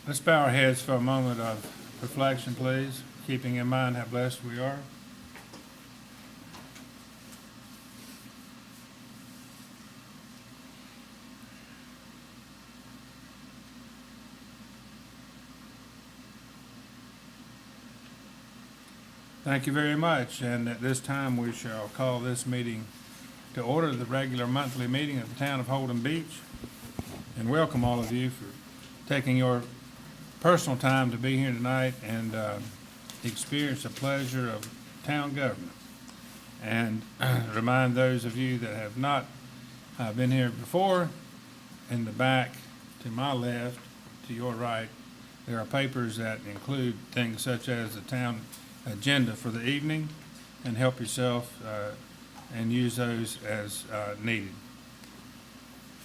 Let's bow our heads for a moment of reflection, please, keeping in mind how blessed we are. Thank you very much, and at this time we shall call this meeting to order, the regular monthly meeting of the town of Holden Beach, and welcome all of you for taking your personal time to be here tonight and experience the pleasure of town government. And remind those of you that have not been here before, in the back to my left, to your right, there are papers that include things such as the town agenda for the evening, and help yourself and use those as needed.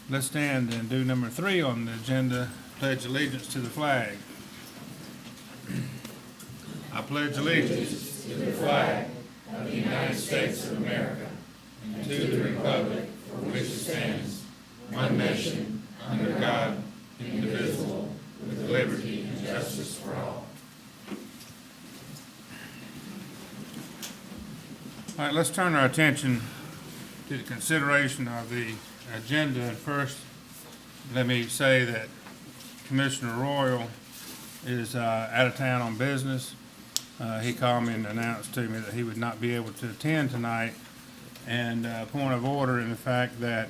Let's stand and do number 3 on the agenda, pledge allegiance to the flag. I pledge allegiance to the flag of the United States of America and to the republic for which it stands, one nation, under God, indivisible, with liberty and justice for all. All right, let's turn our attention to the consideration of the agenda. And first, let me say that Commissioner Royal is out of town on business. He called me and announced to me that he would not be able to attend tonight. And point of order in the fact that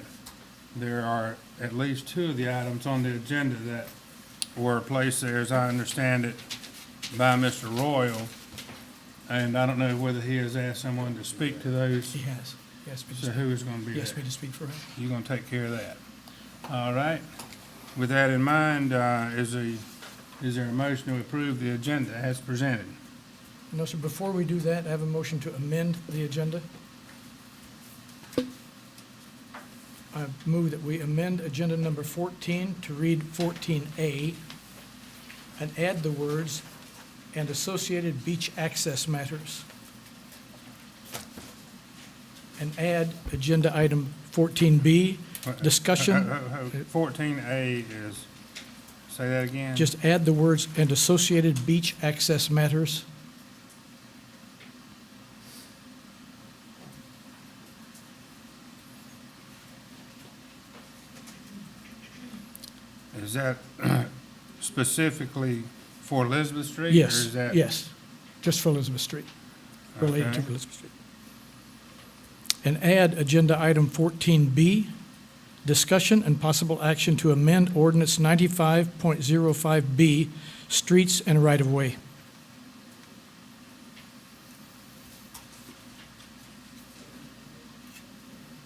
there are at least 2 of the items on the agenda that were placed there, as I understand it, by Mr. Royal. And I don't know whether he has asked someone to speak to those. He has. He asked me to So speak. who is going to be He asked there? me to speak for him. You're going to take care of that. All right. With that in mind, is there a motion to approve the agenda as presented? No, sir, before we do that, I have a motion to amend the agenda. I move that we amend agenda number 14 to read 14A and add the words "and associated beach access matters." And add agenda item 14B, discussion. 14A is, say that again? Just add the words "and associated beach access matters." Is that specifically for Elizabeth Street? Or Yes, is that? yes, just for Elizabeth Street, related to Okay. Elizabeth Street. And add agenda item 14B, discussion and possible action to amend ordinance 95.05B, streets and right-of-way.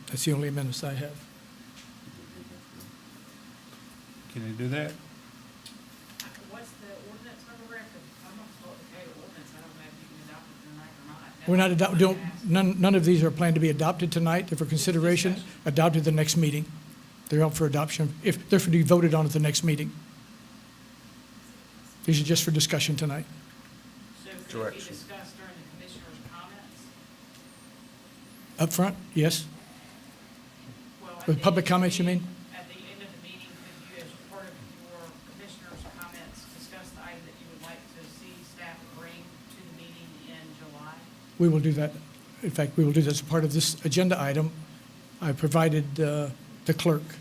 That's the only amendments I have. Can you do that? What's the ordinance number, Rick? I'm not supposed to pay the ordinance, I don't know if you can adopt it tonight or not. We're not none of these are planned to be adopted tonight. They're for consideration, adopted at the next meeting. They're up for adoption, if they're to be voted on at the next meeting. These are just for discussion tonight. So could it be discussed during the commissioner's comments? Up front, yes? Well, at With the public end of the comments, you meeting- mean? At the end of the meeting, could you, as part of your commissioner's comments, discuss the item that you would like to see staff bring to the meeting in July? We will do that. In fact, we will do that as a part of this agenda item. I provided the clerk.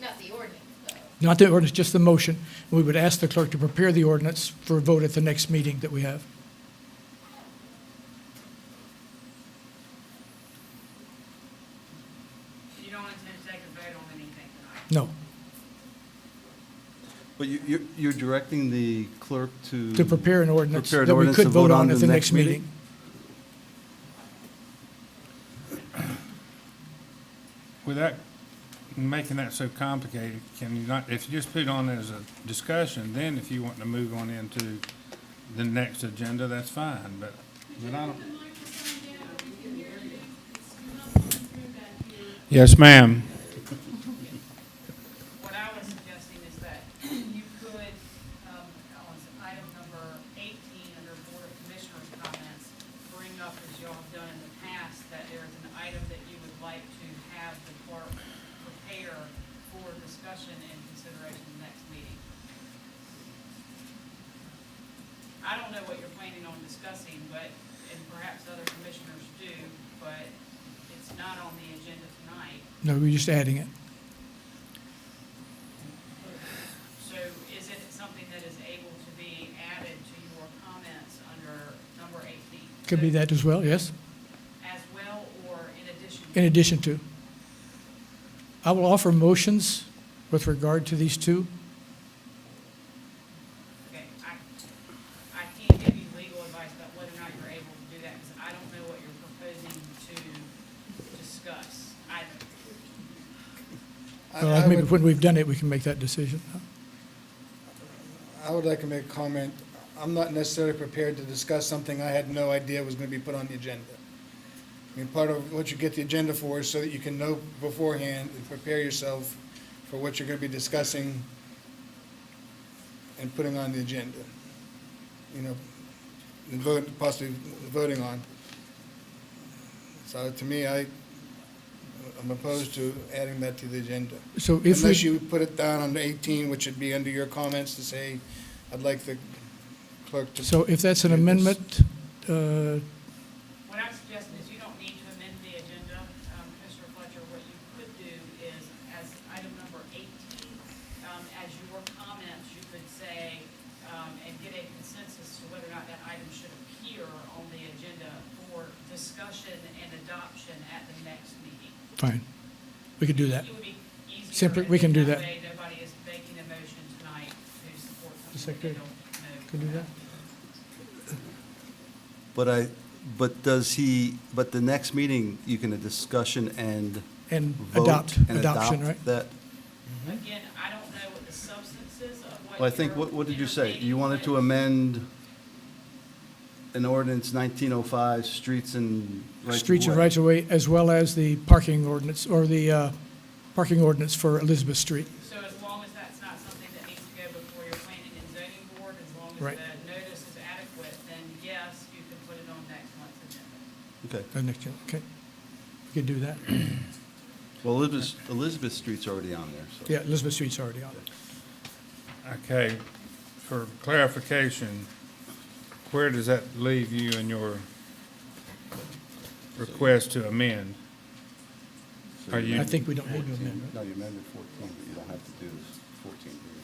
Not the ordinance, though. Not the ordinance, just the motion. We would ask the clerk to prepare the ordinance for a vote at the next meeting that we have. You don't intend to take a vote on anything tonight? No, But you're directing the clerk to... to prepare an ordinance Prepare an that we ordinance could to vote vote on on at the the next next meeting. Without making that so complicated, can you not, if you just put it on as a discussion, then if you want to move on into the next agenda, that's fine, but I don't. Yes, ma'am. What I was suggesting is that you could, on item number 18, under Board of Commissioners comments, bring enough as y'all have done in the past, that there's an item that you would like to have the clerk prepare for discussion and consideration next meeting. I don't know what you're planning on discussing, and perhaps other commissioners do, but it's not on the agenda tonight. No, we're just adding it. So is it something that is able to be added to your comments under number 18? Could be that as well, yes, As well, or in addition? in addition to. I will offer motions with regard to these two. Okay, I can't give you legal advice about whether or not you're able to do that, because I don't know what you're proposing to discuss either. Well, maybe when we've done it, we can make that decision. I would like to make a comment. I'm not necessarily prepared to discuss something I had no idea was going to be put on the agenda. I mean, part of what you get the agenda for is so that you can know beforehand and prepare yourself for what you're going to be discussing and putting on the agenda. You know, and possibly voting on. So to me, I'm opposed to adding that to the agenda. So if Unless we, you put it down under 18, which would be under your comments to say, I'd like the clerk to. so if that's an do this. amendment, What I'm suggesting is you don't need to amend the agenda, Commissioner Fletcher. What you could do is, as item number 18, as your comments, you could say, and get a consensus to whether or not that item should appear on the agenda for discussion and adoption at the next meeting. fine, we could do that. It would be easier. Simply, and we can then do that. way nobody is making a motion tonight to support The something secretary they don't know. could do that. But the next meeting, you can have discussion and And vote and adoption, adopt right? that? Again, I don't know what the substance is of what. Well, I think, you're what did you say? You entertaining, wanted to but- amend an ordinance 1905, streets and rights of Streets and way. rights of way, as well as the parking ordinance, or the parking ordinance for Elizabeth Street. So as long as that's not something that needs to go before your planning and zoning board, as long as Right. the notice is adequate, then yes, you can put it on next month's agenda. Okay. Next year, okay. We could do that. Well, Elizabeth Street's already on there, so. Yeah, Elizabeth Street's already on it. Okay, for clarification, where does that leave you in your request to amend? So Are you- I think we don't need to amend, right? No, you amended 14, but you don't have to do 14 here.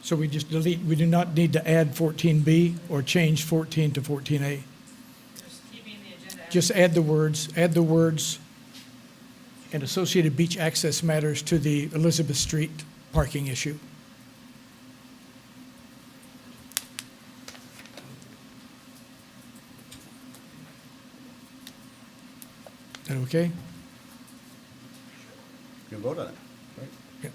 So we just delete, we do not need to add 14B or change 14 to 14A. Just keeping the agenda. as- Just add the words, and associated beach access matters to the Elizabeth Street parking issue. Is that okay? You can vote on it, right? Yeah.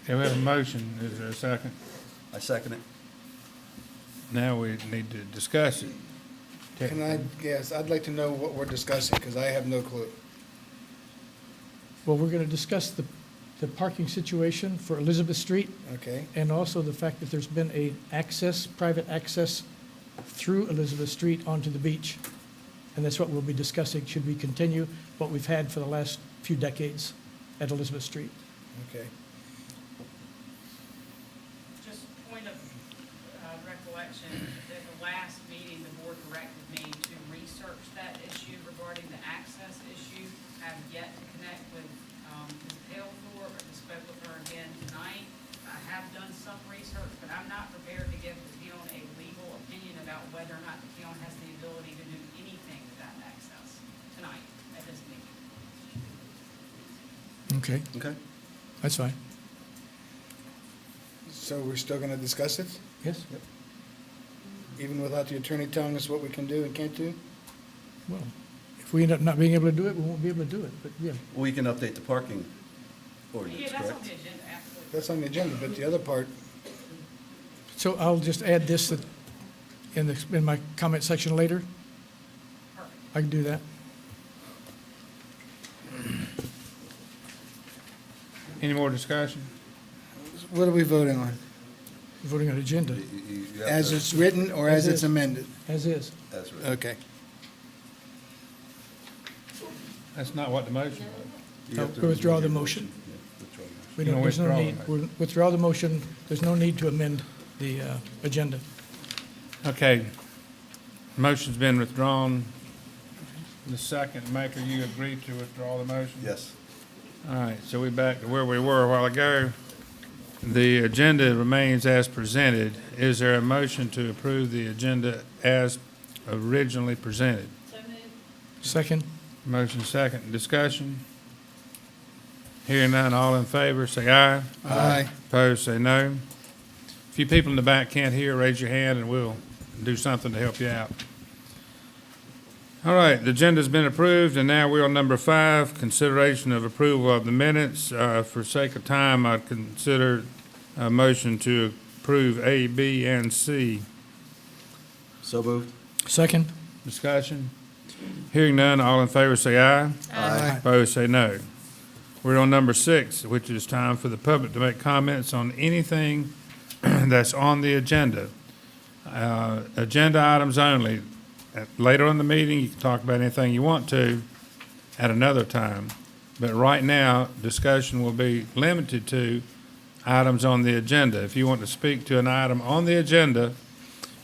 Okay, we have a motion. Is there a second? I second it. Now we need to discuss it. Can I, yes, I'd like to know what we're discussing, because I have no clue. Well, we're going to discuss the parking situation for Elizabeth Street, Okay? and also the fact that there's been a private access through Elizabeth Street onto the beach. And that's what we'll be discussing. Should we continue what we've had for the last few decades at Elizabeth Street? Okay. Just point of recollection, at the last meeting, the board directed me to research that issue regarding the access issue. I have yet to connect with Ms. Palethorpe, I spoke with her again tonight. I have done some research, but I'm not prepared to give the town a legal opinion about whether or not the town has the ability to do anything with that access tonight at this meeting. Okay, Okay. that's fine. So we're still going to discuss it, Yes? even without the attorney telling us what we can do and can't do? Well, if we end up not being able to do it, we won't be able to do it, but yeah. We can update the parking Yeah, ordinance, that's on correct? the agenda, absolutely. That's on the agenda, but the other part, So I'll just add this in my comment section later. Perfect. I can do that. Any more discussion? what are we voting on? Voting on agenda, You have As to- it's written or As as it's is. amended? as is. That's right. Okay. That's not what the motion was. You have to Withdraw the your motion. Yeah, withdraw the motion. We You don't, can there's no withdraw the need, motion. we'll withdraw the motion, there's no need to amend the agenda. Okay. Motion's been withdrawn. The second maker, you agreed to withdraw the motion? Yes. All right, so we're back to where we were a while ago. The agenda remains as presented. Is there a motion to approve the agenda as originally presented? Second, Motion second, discussion. Hearing none, all in favor, say aye. Aye. Opposed, say no. If you people in the back can't hear, raise your hand and we'll do something to help you out. All right, the agenda's been approved, and now we're on number 5, consideration of approval of the minutes. For sake of time, I'd consider a motion to approve A, B, and C. So moved? second, Discussion? Hearing none, all in favor say aye. Aye. Opposed, say no. We're on number 6, which is time for the public to make comments on anything that's on the agenda. Agenda items only. Later in the meeting, you can talk about anything you want to at another time. But right now, discussion will be limited to items on the agenda. If you want to speak to an item on the agenda,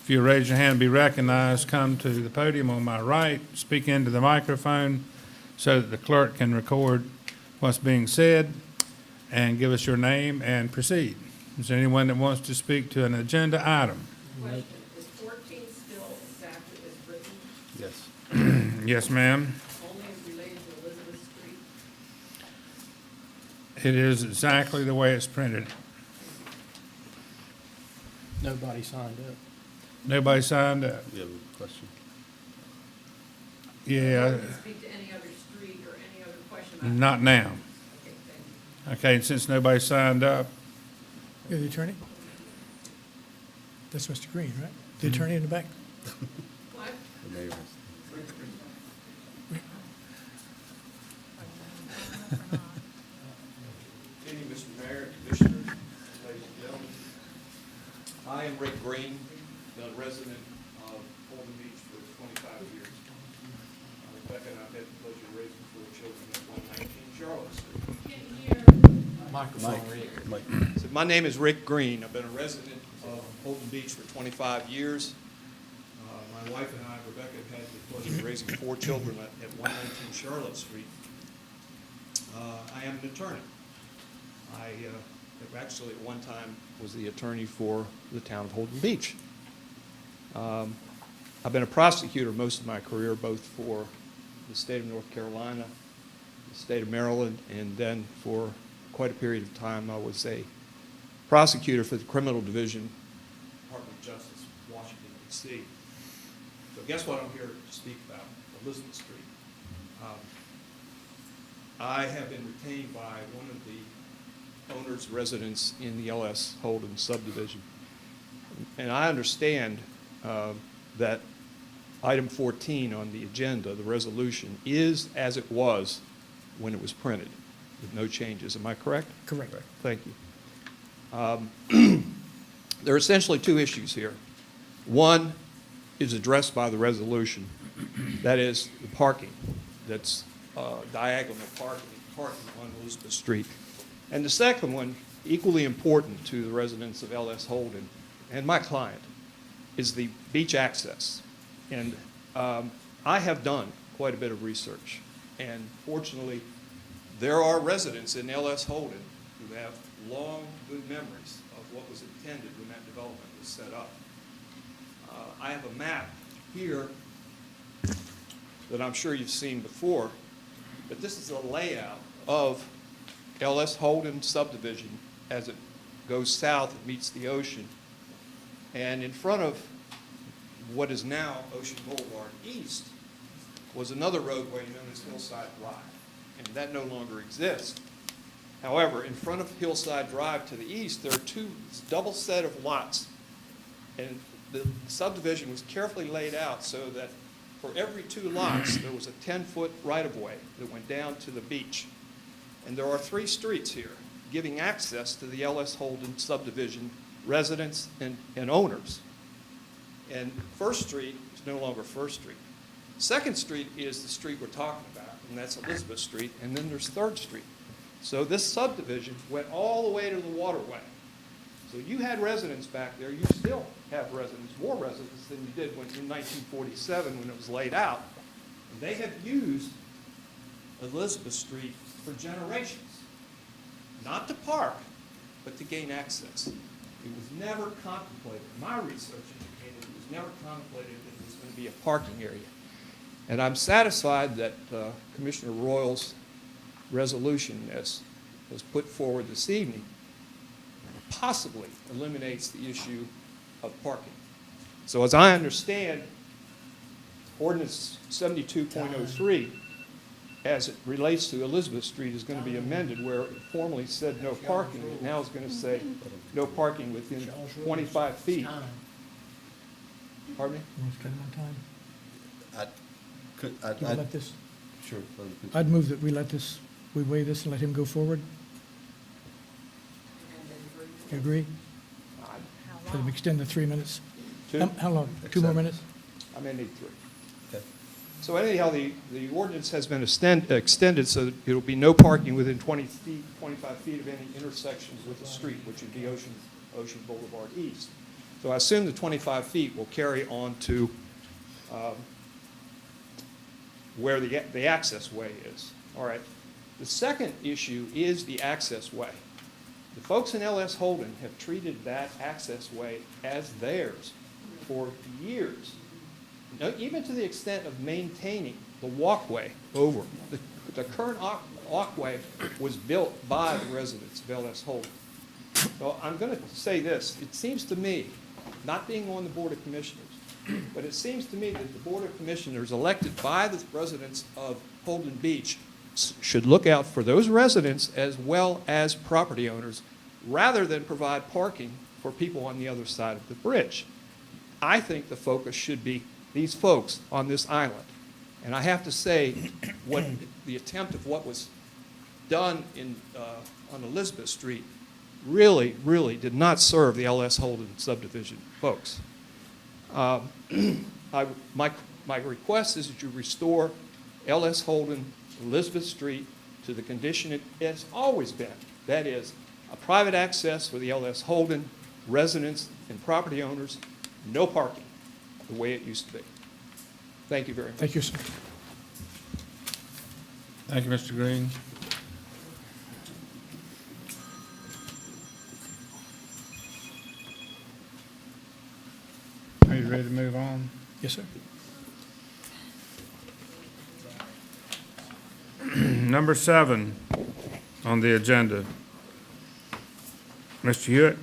if you raise your hand and be recognized, come to the podium on my right, speak into the microphone so that the clerk can record what's being said, and give us your name and proceed. Is there anyone that wants to speak to an agenda item? Question, is 14 still exactly as written, Yes. Yes, ma'am. only related to Elizabeth Street? It is exactly the way it's printed. Nobody signed up. Nobody signed up. You have a question? Yeah, Can you speak to any other street or any other question about? not now. Okay, thank you. Okay, and since nobody signed up, you're the attorney? That's Mr. Green, right? The attorney in the back? What? The mayor. Good evening, Mr. Mayor, Commissioners, ladies and gentlemen. I am Rick Green, been a resident of Holden Beach for 25 years. Rebecca and I have had the pleasure of raising 4 children at 119 Charlotte Street. Microphone, Rick. Mike. So my name is Rick Green. I've been a resident of Holden Beach for 25 years. My wife and I, Rebecca, have had the pleasure of raising 4 children at 119 Charlotte Street. I am an attorney. I actually at one time was the attorney for the town of Holden Beach. I've been a prosecutor most of my career, both for the state of North Carolina, the state of Maryland, and then for quite a period of time I was a prosecutor for the Criminal Division, Department of Justice, Washington, D.C. So guess what I'm here to speak about, Elizabeth Street. I have been retained by one of the owners, residents in the L.S. Holden subdivision. And I understand that item 14 on the agenda, the resolution, is as it was when it was printed, with no changes. Am I correct? Correct. Thank you. There are essentially 2 issues here. One is addressed by the resolution, that is the parking that's diagonal parking on Elizabeth Street. And the second one, equally important to the residents of L.S. Holden and my client, is the beach access. And I have done quite a bit of research. And fortunately, there are residents in L.S. Holden who have long, good memories of what was intended when that development was set up. I have a map here that I'm sure you've seen before, but this is a layout of L.S. Holden subdivision as it goes south and meets the ocean. And in front of what is now Ocean Boulevard East was another roadway known as Hillside Drive, and that no longer exists. However, in front of Hillside Drive to the east, there are 2 double set of lots, and the subdivision was carefully laid out so that for every 2 lots, there was a 10-foot right-of-way that went down to the beach. And there are 3 streets here giving access to the L.S. Holden subdivision residents and owners. And First Street is no longer First Street. Second Street is the street we're talking about, and that's Elizabeth Street, and then there's Third Street. So this subdivision went all the way to the waterway. So you had residents back there, you still have residents, more residents than you did when, in 1947 when it was laid out. And they have used Elizabeth Street for generations, not to park, but to gain access. It was never contemplated, my research indicated it was never contemplated that it was going to be a parking area. And I'm satisfied that Commissioner Royal's resolution as was put forward this evening possibly eliminates the issue of parking. So as I understand, ordinance 72.03, as it relates to Elizabeth Street, is going to be amended where it formerly said no parking, it now is going to say no parking within 25 feet. Pardon me? You want to spend my time? Could, Do you want to let this, sure. I'd move that we let this, we weigh this and let him go forward. You agree? Let him extend the 3 minutes. Two? How long? 2 more minutes? I may need 3. Okay. So anyhow, the ordinance has been extended so that it'll be no parking within 20 feet, 25 feet of any intersections with the street, which would be Ocean Boulevard East. So I assume the 25 feet will carry on to where the access way is. All right. The second issue is the access way. The folks in LS Holden have treated that access way as theirs for years, even to the extent of maintaining the walkway over. The current walkway was built by the residents of LS Holden. So I'm going to say this. It seems to me, not being on the Board of Commissioners, but it seems to me that the Board of Commissioners elected by the residents of Holden Beach should look out for those residents as well as property owners, rather than provide parking for people on the other side of the bridge. I think the focus should be these folks on this island. And I have to say, what the attempt of what was done on Elizabeth Street really, really did not serve the LS Holden subdivision folks. My request is that you restore LS Holden, Elizabeth Street to the condition it has always been. That is, a private access for the LS Holden residents and property owners, no parking, the way it used to be. Thank you very much. Thank you, sir. Thank you, Mr. Green. Are you ready to move on? Yes, sir. Number 7 on the agenda. Mr. Hewitt?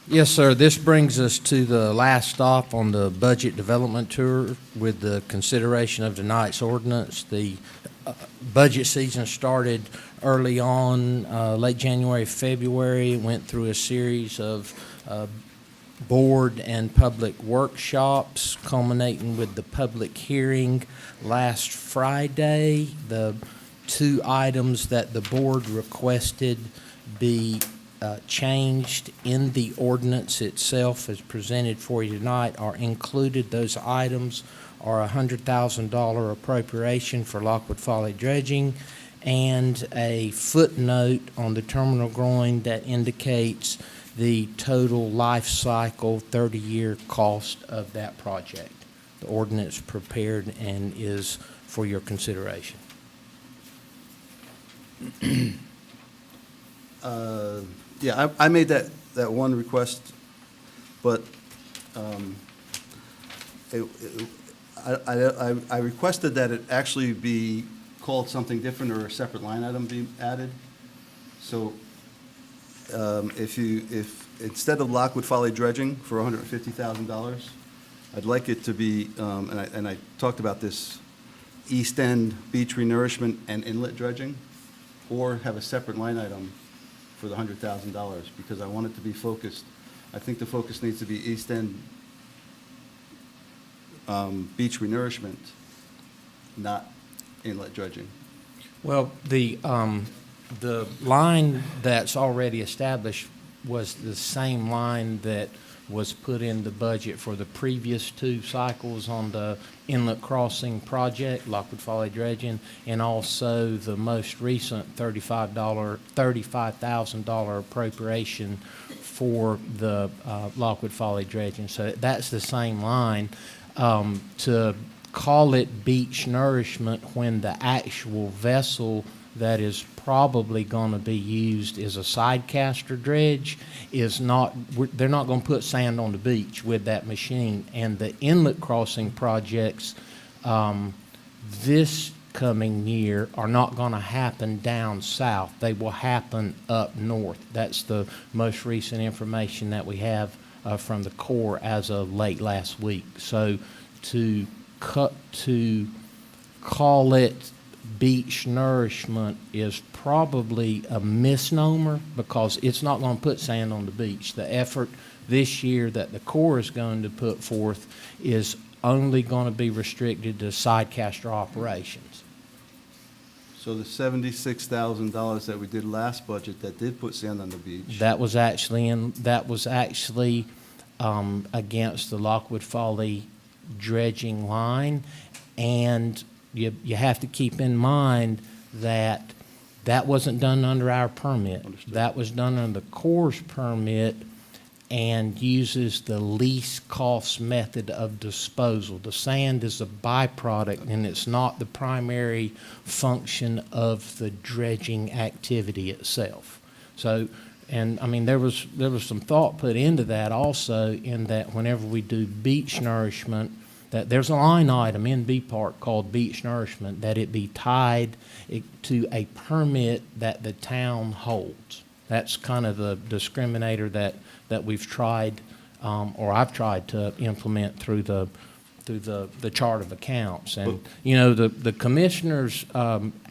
Yes, sir. This brings us to the last stop on the budget development tour with the consideration of tonight's ordinance. The budget season started early on, late January, February, went through a series of board and public workshops, culminating with the public hearing last Friday. The 2 items that the board requested be changed in the ordinance itself as presented for you tonight are included. Those items are a $100,000 appropriation for Lockwood Folly dredging and a footnote on the terminal groin that indicates the total life cycle 30-year cost of that project. The ordinance prepared and is for your consideration. Yeah, I made that one request, but I requested that it actually be called something different or a separate line item be added. So if instead of Lockwood Folly dredging for $150,000, I'd like it to be, and I talked about this, East End beach renourishment and inlet dredging, or have a separate line item for the $100,000, because I want it to be focused. I think the focus needs to be East End beach renourishment, not inlet dredging. Well, the line that's already established was the same line that was put in the budget for the previous two cycles on the inlet crossing project, Lockwood Folly dredging, and also the most recent $35,000 appropriation for the Lockwood Folly dredging. So that's the same line. To call it beach nourishment when the actual vessel that is probably going to be used as a sidecaster dredge is not, they're not going to put sand on the beach with that machine. And the inlet crossing projects this coming year are not going to happen down south. They will happen up north. That's the most recent information that we have from the Corps as of late last week. So to call it beach nourishment is probably a misnomer because it's not going to put sand on the beach. The effort this year that the Corps is going to put forth is only going to be restricted to sidecaster operations. So the $76,000 that we did last budget that did put sand on the beach. That was actually against the Lockwood Folly dredging line, and you have to keep in mind that that wasn't done under our permit. Understood. That was done under the Corps' permit and uses the least cost method of disposal. The sand is a byproduct and it's not the primary function of the dredging activity itself. So, and I mean, there was some thought put into that also, in that whenever we do beach nourishment, that there's a line item in B Park called beach nourishment, that it be tied to a permit that the town holds. That's kind of the discriminator that we've tried, or I've tried to implement through the chart of accounts. And, you know, the commissioners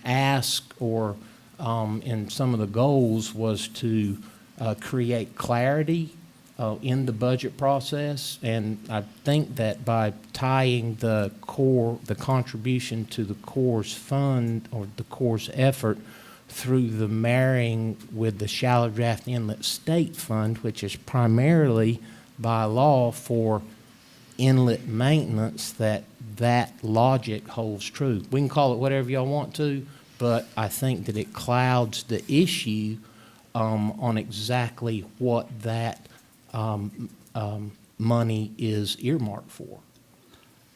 ask, or in some of the goals was to create clarity in the budget process. And I think that by tying the contribution to the Corps' fund, or the Corps' effort, through the marrying with the Shallow Draft Inlet State Fund, which is primarily by law for inlet maintenance, that logic holds true. We can call it whatever y'all want to, but I think that it clouds the issue on exactly what that money is earmarked for.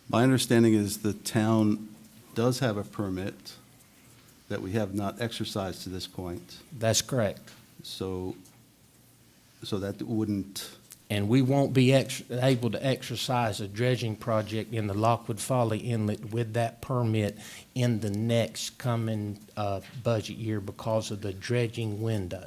My understanding is the town does have a permit that we have not exercised to this point. That's correct. So that wouldn't, And we won't be able to exercise a dredging project in the Lockwood Folly Inlet with that permit in the next coming budget year because of the dredging window.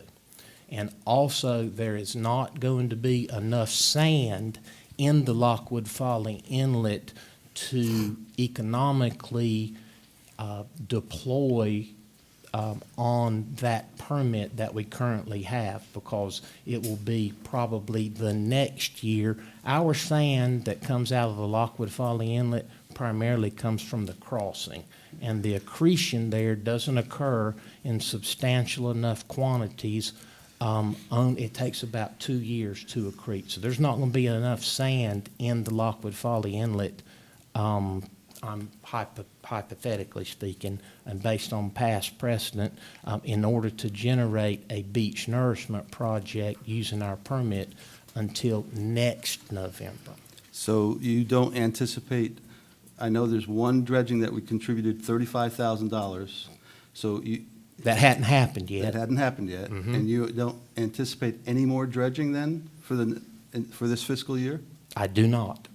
And also, there is not going to be enough sand in the Lockwood Folly Inlet to economically deploy on that permit that we currently have, because it will be probably the next year. Our sand that comes out of the Lockwood Folly Inlet primarily comes from the crossing, and the accretion there doesn't occur in substantial enough quantities. It takes about 2 years to accrete, so there's not going to be enough sand in the Lockwood Folly Inlet. I'm hypothetically speaking, and based on past precedent, in order to generate a beach nourishment project using our permit until next November. so you don't anticipate, I know there's one dredging that we contributed $35,000, so you, That hadn't happened yet. that hadn't happened yet, and you don't anticipate any more dredging then for this fiscal year? I do not.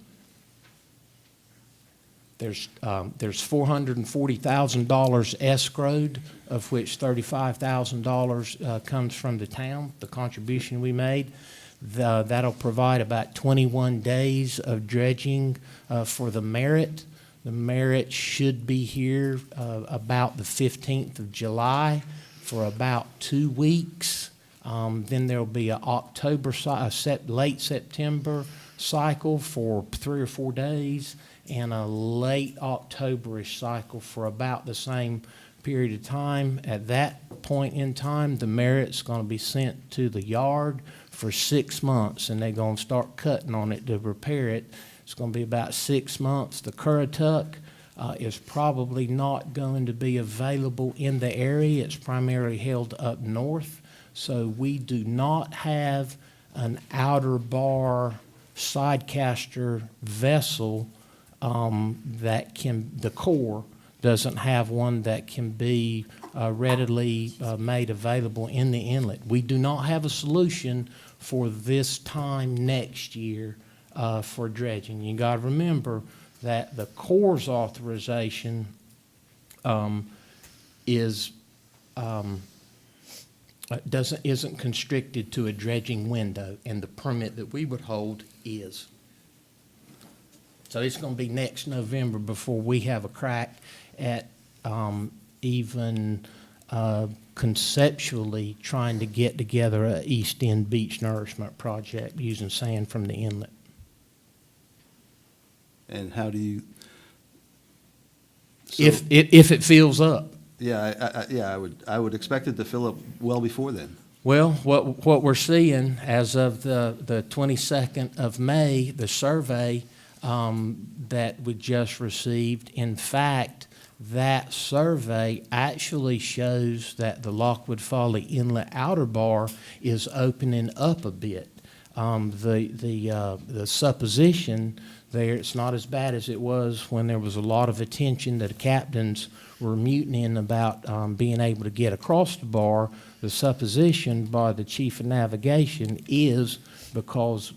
There's $440,000 escrowed, of which $35,000 comes from the town, the contribution we made. That'll provide about 21 days of dredging for the Merit. The Merit should be here about the 15th of July for about 2 weeks. Then there'll be a late September cycle for 3 or 4 days, and a late Octoberish cycle for about the same period of time. At that point in time, the Merit's going to be sent to the yard for 6 months, and they're gonna start cutting on it to repair it. It's gonna be about 6 months. The Currituck is probably not going to be available in the area. It's primarily held up north. So we do not have an outer bar sidecaster vessel that can, the Corps doesn't have one that can be readily made available in the inlet. We do not have a solution for this time next year for dredging. You got to remember that the Corps' authorization isn't constricted to a dredging window, and the permit that we would hold is. So it's going to be next November before we have a crack at even conceptually trying to get together a East End beach nourishment project using sand from the inlet. And how do you? If it fills up. Yeah, I would expect it to fill up well before then. Well, what we're seeing as of the 22nd of May, the survey that we just received, in fact, that survey actually shows that the Lockwood Folly Inlet outer bar is opening up a bit. The supposition there, it's not as bad as it was when there was a lot of attention that the captains were mutinying about being able to get across the bar. The supposition by the chief of navigation is because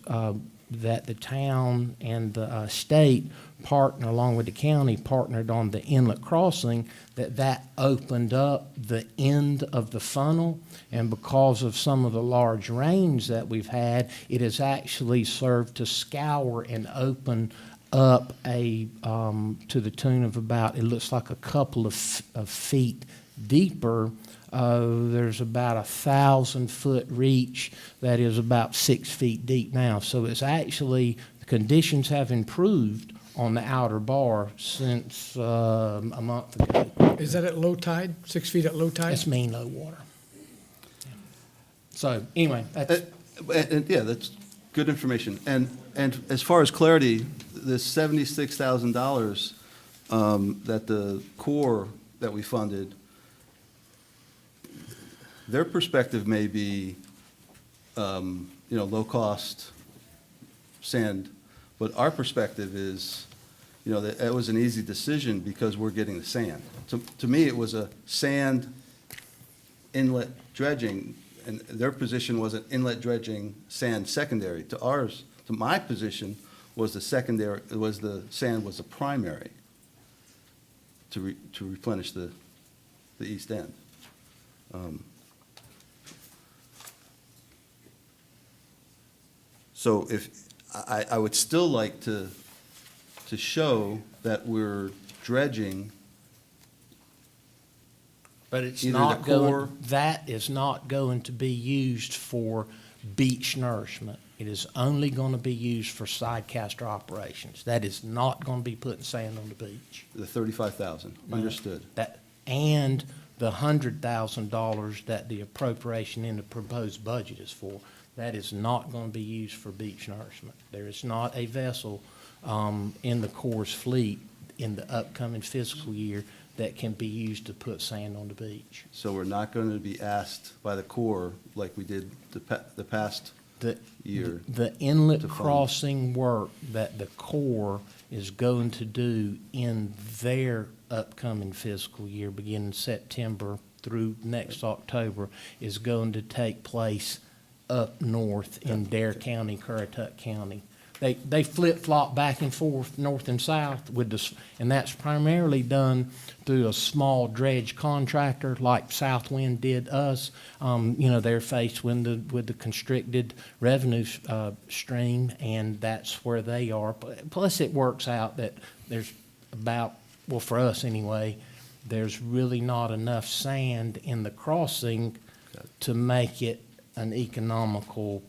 that the town and the state partner, along with the county, partnered on the inlet crossing, that opened up the end of the funnel, and because of some of the large rains that we've had, it has actually served to scour and open up a to the tune of about, it looks like a couple of feet deeper. There's about 1,000-foot reach that is about 6 feet deep now. So it's actually, the conditions have improved on the outer bar since a month ago. Is that at low tide, 6 feet at low tide? That's mean low water. So anyway, that's, And yeah, that's good information. And as far as clarity, the $76,000 that the Corps that we funded, their perspective may be, low-cost sand, but our perspective is, that it was an easy decision because we're getting the sand. To me, it was a sand inlet dredging, and their position was an inlet dredging sand secondary. To my position was the secondary, the sand was the primary to replenish the east end. So I would still like to show that we're dredging. but it's Either not the Corps- going, that is not going to be used for beach nourishment. It is only going to be used for sidecaster operations. That is not going to be putting sand on the beach. The 35,000, understood. And the $100,000 that the appropriation in the proposed budget is for, that is not going to be used for beach nourishment. There is not a vessel in the Corps' fleet in the upcoming fiscal year that can be used to put sand on the beach. So we're not going to be asked by the Corps like we did the past year. The inlet to fund. crossing work that the Corps is going to do in their upcoming fiscal year, beginning September through next October, is going to take place up north in Dare County, Currituck County. They flip-flop back and forth, north and south with this, and that's primarily done through a small dredge contractor like Southwind did us. They're faced with the constricted revenue stream, and that's where they are. Plus, it works out that there's about, well, for us anyway, there's really not enough sand in the crossing to make it an economical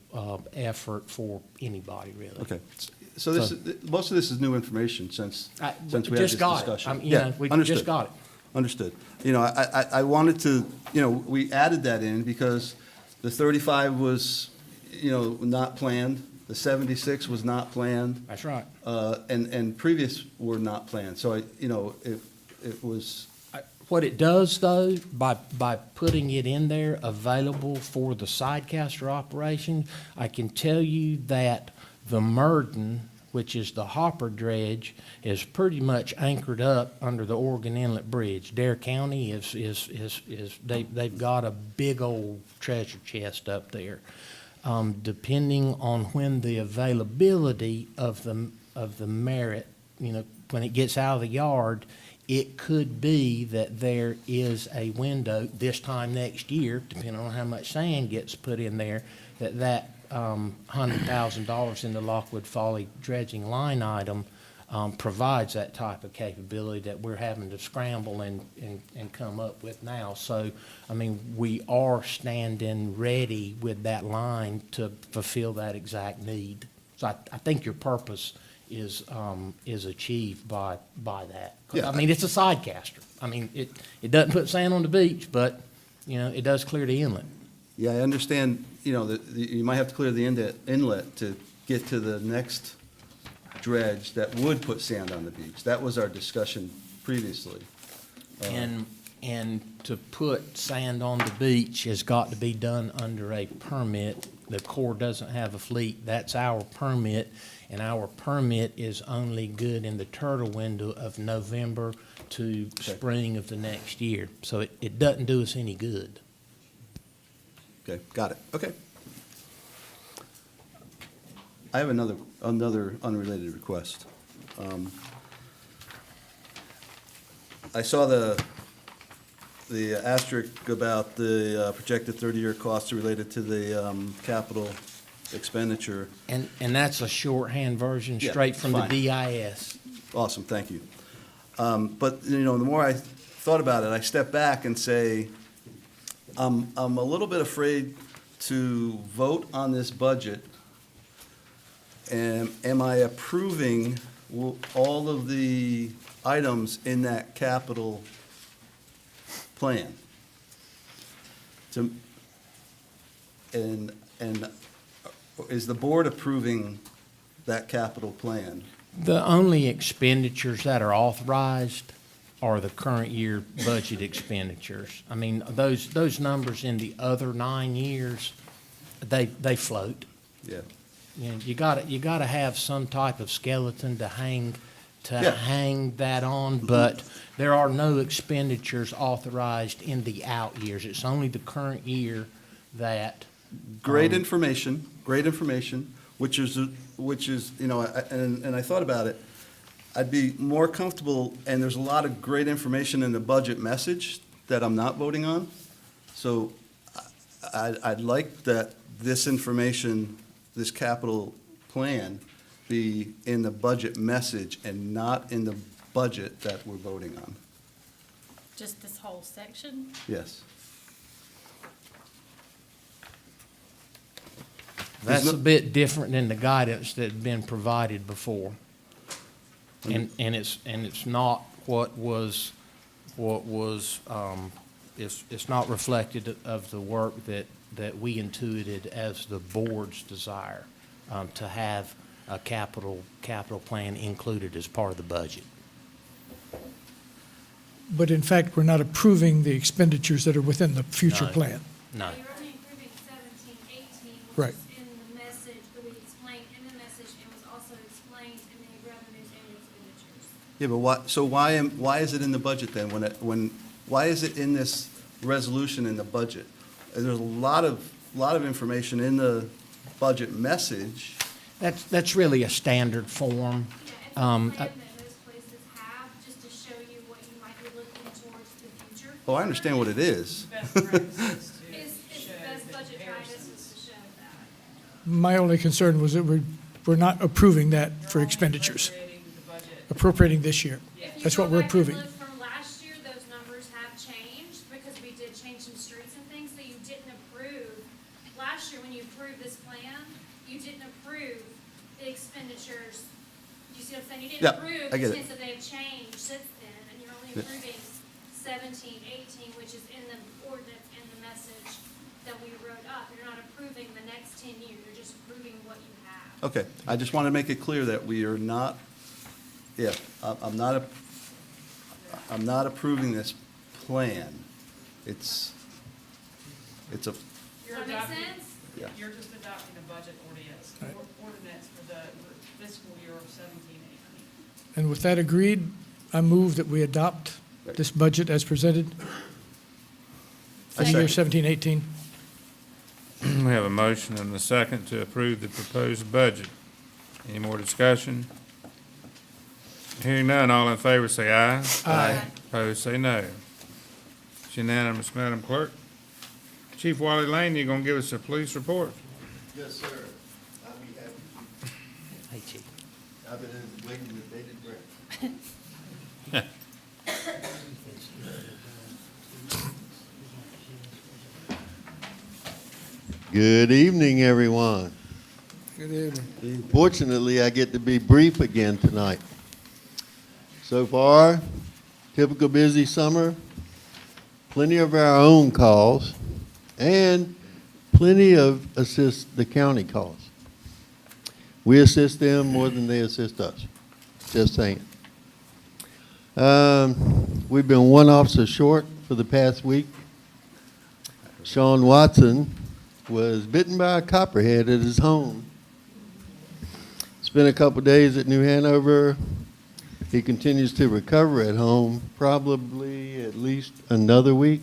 effort for anybody, really. Okay. So most of this is new information since we had this Just got it. discussion. We Understood. just got it. Understood. I wanted to, we added that in because the 35 was, you know, not planned. The 76 was not planned, That's right. and previous were not planned. So it was, What it does, though, by putting it in there available for the sidecaster operation, I can tell you that the Murden, which is the hopper dredge, is pretty much anchored up under the Oregon Inlet Bridge. Dare County they've got a big old treasure chest up there. Depending on when the availability of the merit, you know, when it gets out of the yard, it could be that there is a window this time next year, depending on how much sand gets put in there, that $100,000 in the Lockwood Folly dredging line item provides that type of capability that we're having to scramble and come up with now. So, I mean, we are standing ready with that line to fulfill that exact need. So I think your purpose is achieved by that. 'Cause, Yeah. I mean, it's a sidecaster. I mean, it doesn't put sand on the beach, but, you know, it does clear the inlet. yeah, I understand, you know, that you might have to clear the inlet to get to the next dredge that would put sand on the beach. That was our discussion previously. And to put sand on the beach has got to be done under a permit. The Corps doesn't have a fleet. That's our permit, and our permit is only good in the turtle window of November to spring of the next year. So it doesn't do us any good. Okay, got it, okay. I have another unrelated request. I saw the asterisk about the projected 30-year costs related to the capital expenditure. And that's a shorthand version Yeah, straight from the fine. DIS. Awesome, thank you. But, you know, the more I thought about it, I step back and say, I'm a little bit afraid to vote on this budget. And am I approving all of the items in that capital plan? And is the board approving that capital plan? The only expenditures that are authorized are the current year budget expenditures. I mean, those numbers in the other 9 years, they float. Yeah. You know, you gotta have some type of skeleton to hang Yeah. that on, but there are no expenditures authorized in the out years. It's only the current year that. Great information, which is, you know, and I thought about it. I'd be more comfortable, and there's a lot of great information in the budget message that I'm not voting on. So I'd like that this information, this capital plan, be in the budget message and not in the budget that we're voting on. Just this whole section? Yes. That's no- a bit different than the guidance that had been provided before. And it's not it's not reflected of the work that we intuited as the board's desire, to have a capital plan included as part of the budget. But in fact, we're not approving the expenditures that are within the future No. plan. No. You're only approving 17, 18, Right. which is in the message that we explained in the message and was also explained in the revenues and expenditures. Yeah, but why is it in the budget then? Why is it in this resolution in the budget? There's a lot of information in the budget message. That's really a standard form. Yeah, it's a Um, plan that most places have, just to show you what you might be looking towards the future. Oh, I understand what it is. Best practices to It's the show best the budget comparisons. practices to show that. My only concern was that we're not approving that for expenditures, Appropriating the budget. appropriating this year. Yes. If you That's go what we're back and approving. look from last year, those numbers have changed because we did change some streets and things that you didn't approve. Last year, when you approved this plan, you didn't approve the expenditures. You see what I'm saying? You Yeah, didn't approve I get the it. things that they have changed since then, and you're only Yeah. approving 17, 18, which is in the ordinance and the message that we wrote up. You're not approving the next 10 years, you're just approving what you have. Okay, I just want to make it clear that we are not, yeah, I'm not approving this plan. It's a, You're Does that make adopting- sense? Yeah. You're just adopting a budget ordinance, Right. ordinance for the fiscal year of 17-18. And with that agreed, I move that we adopt this budget as presented for the year second. 17-18. We have a motion and a second to approve the proposed budget. Any more discussion? Hearing none, all in favor say aye. Aye. Opposed, say no. It's unanimous, Madam Clerk. Chief Wally Lane, you gonna give us a police report? Yes, sir. I'll be happy to. Hey, Chief. I've been waiting with bated breath. Good evening, everyone. Good evening. Fortunately, I get to be brief again tonight. So far, typical busy summer, plenty of our own calls, and plenty of assist the county calls. We assist them more than they assist us, just saying. We've been one officer short for the past week. Sean Watson was bitten by a copperhead at his home. Spent a couple days at New Hanover. He continues to recover at home, probably at least another week.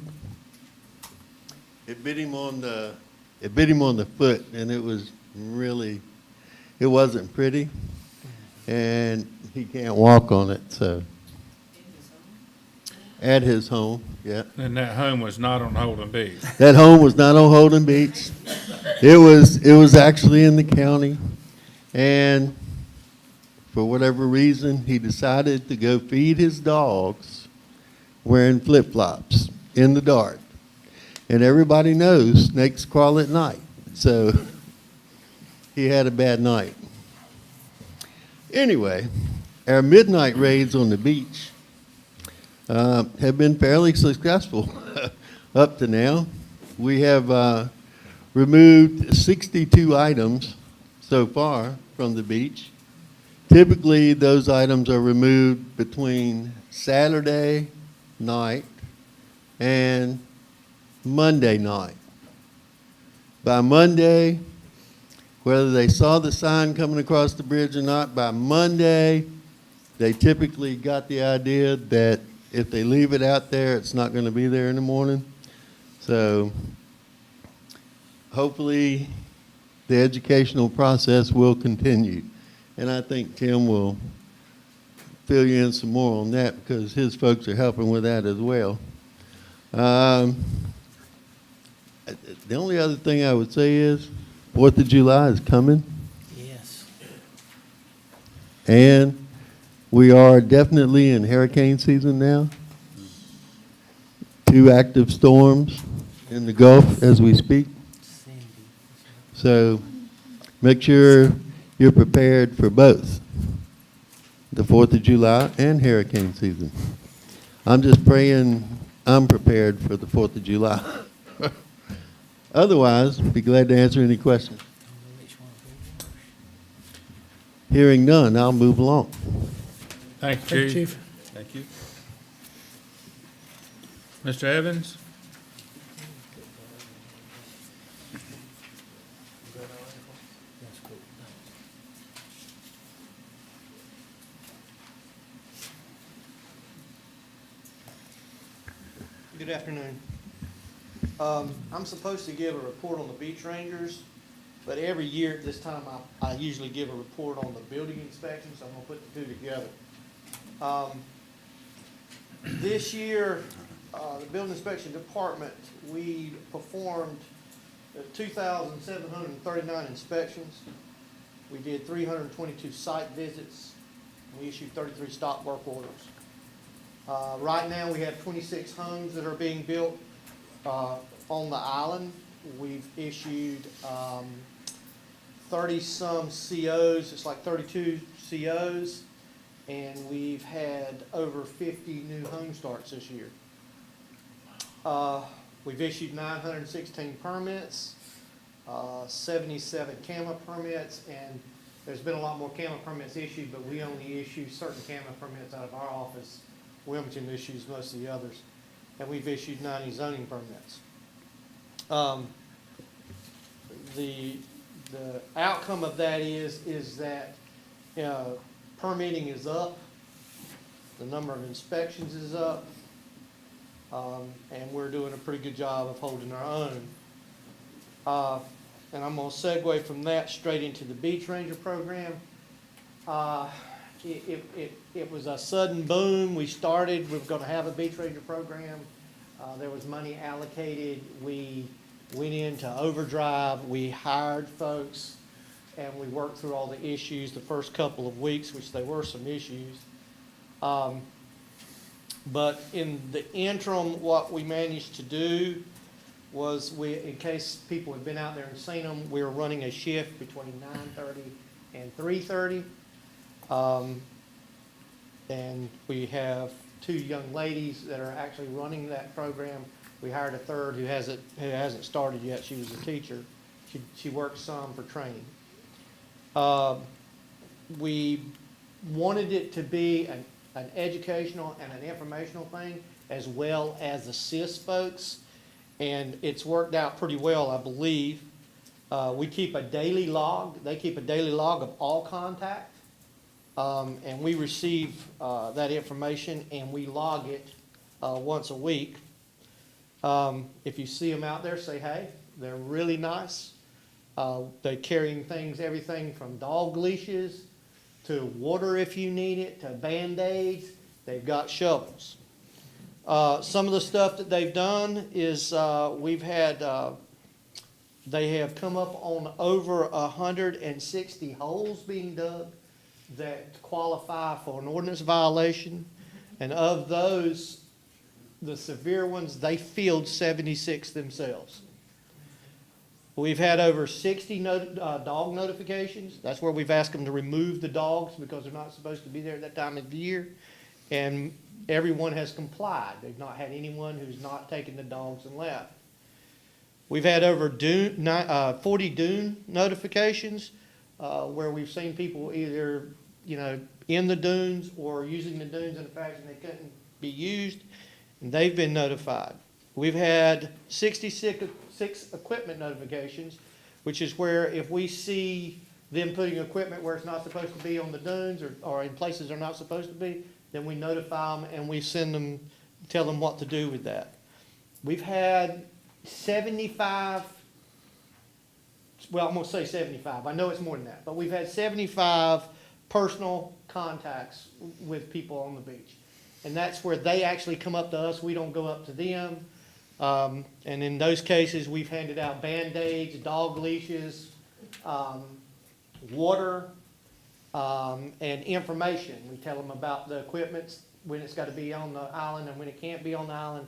It bit him on the foot, and it was really, it wasn't pretty, and he can't walk on it, so. At his home, yeah. And that home was not on Holden Beach. That home was not on Holden Beach. It was actually in the county, and for whatever reason, he decided to go feed his dogs wearing flip-flops in the dark. And everybody knows snakes crawl at night, so he had a bad night. Anyway, our midnight raids on the beach have been fairly successful up to now. We have removed 62 items so far from the beach. Typically, those items are removed between Saturday night and Monday night. By Monday, whether they saw the sign coming across the bridge or not, by Monday, they typically got the idea that if they leave it out there, it's not going to be there in the morning. So hopefully the educational process will continue. And I think Tim will fill you in some more on that because his folks are helping with that as well. The only other thing I would say is 4th of July is coming. Yes. And we are definitely in hurricane season now. 2 active storms in the Gulf as we speak. So make sure you're prepared for both the 4th of July and hurricane season. I'm just praying I'm prepared for the 4th of July. Otherwise, be glad to answer any questions. Hearing none, I'll move along. Thank you, Thank you, Chief. Chief. Thank you. Mr. Evans? Good afternoon. I'm supposed to give a report on the beach rangers, but every year at this time, I usually give a report on the building inspections, so I'm gonna put the two together. This year, the building inspection department, we performed 2,739 inspections. We did 322 site visits. We issued 33 stop work orders. Right now, we have 26 homes that are being built on the island. We've issued 30-some COs, it's like 32 COs, and we've had over 50 new home starts this year. We've issued 916 permits, 77 CAMA permits, and there's been a lot more CAMA permits issued, but we only issue certain CAMA permits out of our office. Wilmington issues most of the others. And we've issued 90 zoning permits. The outcome of that is that permitting is up, the number of inspections is up, and we're doing a pretty good job of holding our own. And I'm gonna segue from that straight into the Beach Ranger program. It was a sudden boom. We were gonna have a Beach Ranger program. There was money allocated. We went into overdrive. We hired folks, and we worked through all the issues the first couple of weeks, which there were some issues. But in the interim, what we managed to do was in case people had been out there and seen them, we were running a shift between 9:30 and 3:30. And we have 2 young ladies that are actually running that program. We hired a third who hasn't started yet. She was a teacher. She works some for training. We wanted it to be an educational and an informational thing, as well as assist folks. And it's worked out pretty well, I believe. We keep a daily log. They keep a daily log of all contact. And we receive that information and we log it once a week. If you see them out there, say hey. They're really nice. They're carrying things, everything from dog leashes to water if you need it, to Band-Aids. They've got shovels. Some of the stuff that they've done is they have come up on over 160 holes being dug that qualify for an ordinance violation. And of those, the severe ones, they filled 76 themselves. We've had over 60 dog notifications. That's where we've asked them to remove the dogs because they're not supposed to be there at that time of year. And everyone has complied. They've not had anyone who's not taken the dogs and left. We've had over 40 dune notifications where we've seen people either, in the dunes or using the dunes in a fashion they couldn't be used, and they've been notified. We've had 66 equipment notifications, which is where if we see them putting equipment where it's not supposed to be on the dunes or in places they're not supposed to be, then we notify them and we tell them what to do with that. We've had 75, well, I'm gonna say 75, I know it's more than that, but we've had 75 personal contacts with people on the beach. And that's where they actually come up to us, we don't go up to them. And in those cases, we've handed out Band-Aids, dog leashes, water, and information. We tell them about the equipment, when it's got to be on the island and when it can't be on the island,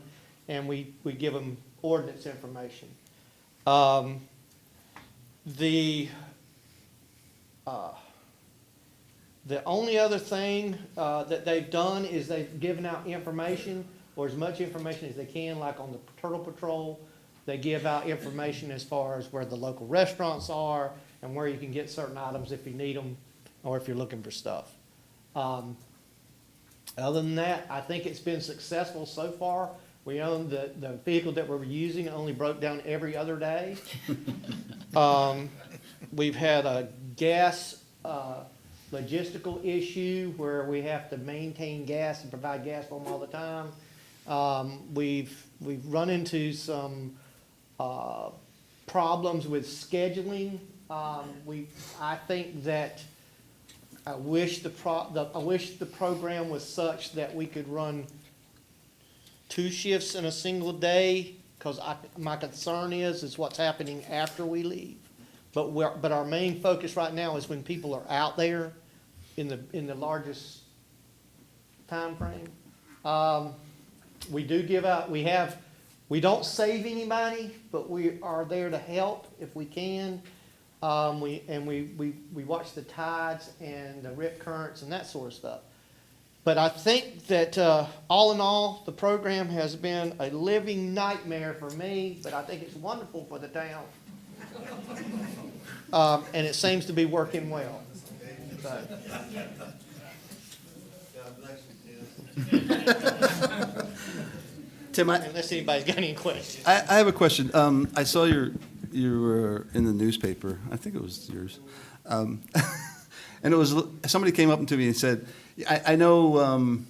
and we give them ordinance information. The only other thing that they've done is they've given out information, or as much information as they can, like on the Turtle Patrol. They give out information as far as where the local restaurants are and where you can get certain items if you need them or if you're looking for stuff. Other than that, I think it's been successful so far. We own the vehicle that we're using only broke down every other day. We've had a gas logistical issue where we have to maintain gas and provide gas for them all the time. We've run into some problems with scheduling. I think that I wish the program was such that we could run 2 shifts in a single day, because my concern is what's happening after we leave. But our main focus right now is when people are out there in the largest time frame. We do give out. We don't save anybody, but we are there to help if we can. We watch the tides and the rip currents and that sort of stuff. But I think that, all in all, the program has been a living nightmare for me, but I think it's wonderful for the town. And it seems to be working well. So, Tim, unless anybody's got any questions. I have a question. I saw you were in the newspaper. I think it was yours. And it was, somebody came up to me and said, I know,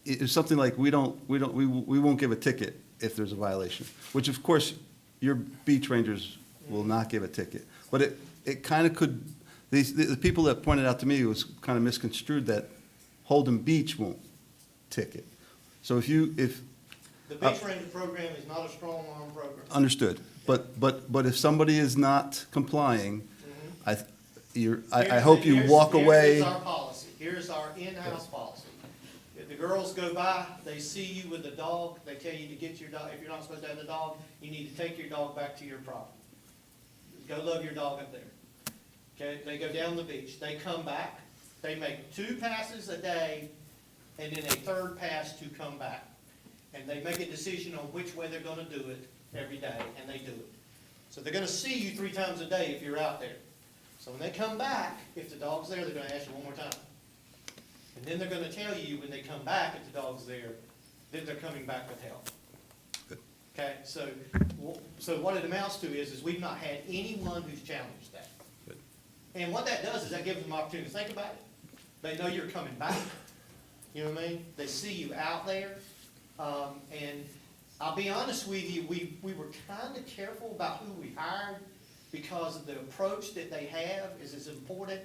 it was something like, we won't give a ticket if there's a violation, which of course, your beach rangers will not give a ticket. But it kind of could, the people that pointed out to me, it was kind of misconstrued that Holden Beach won't ticket. So if The beach ranger program is not a strong arm program. understood, but if somebody is not complying, I hope you walk away. Here's our policy. Here's our in-house policy. If the girls go by, they see you with a dog, they tell you to get your dog. If you're not supposed to have the dog, you need to take your dog back to your property. Go love your dog up there. Okay, they go down the beach. They come back. They make 2 passes a day and then a 3rd pass to come back. And they make a decision on which way they're gonna do it every day, and they do it. So they're gonna see you 3 times a day if you're out there. So when they come back, if the dog's there, they're gonna ask you one more time. And then they're gonna tell you when they come back, if the dog's there, that they're coming back with help. Good. Okay, so what it amounts to is we've not had anyone who's challenged that. Good. And what that does is that gives them an opportunity to think about it. They know you're coming back. You know what I mean? They see you out there. And I'll be honest with you, we were kind of careful about who we hired because of the approach that they have is as important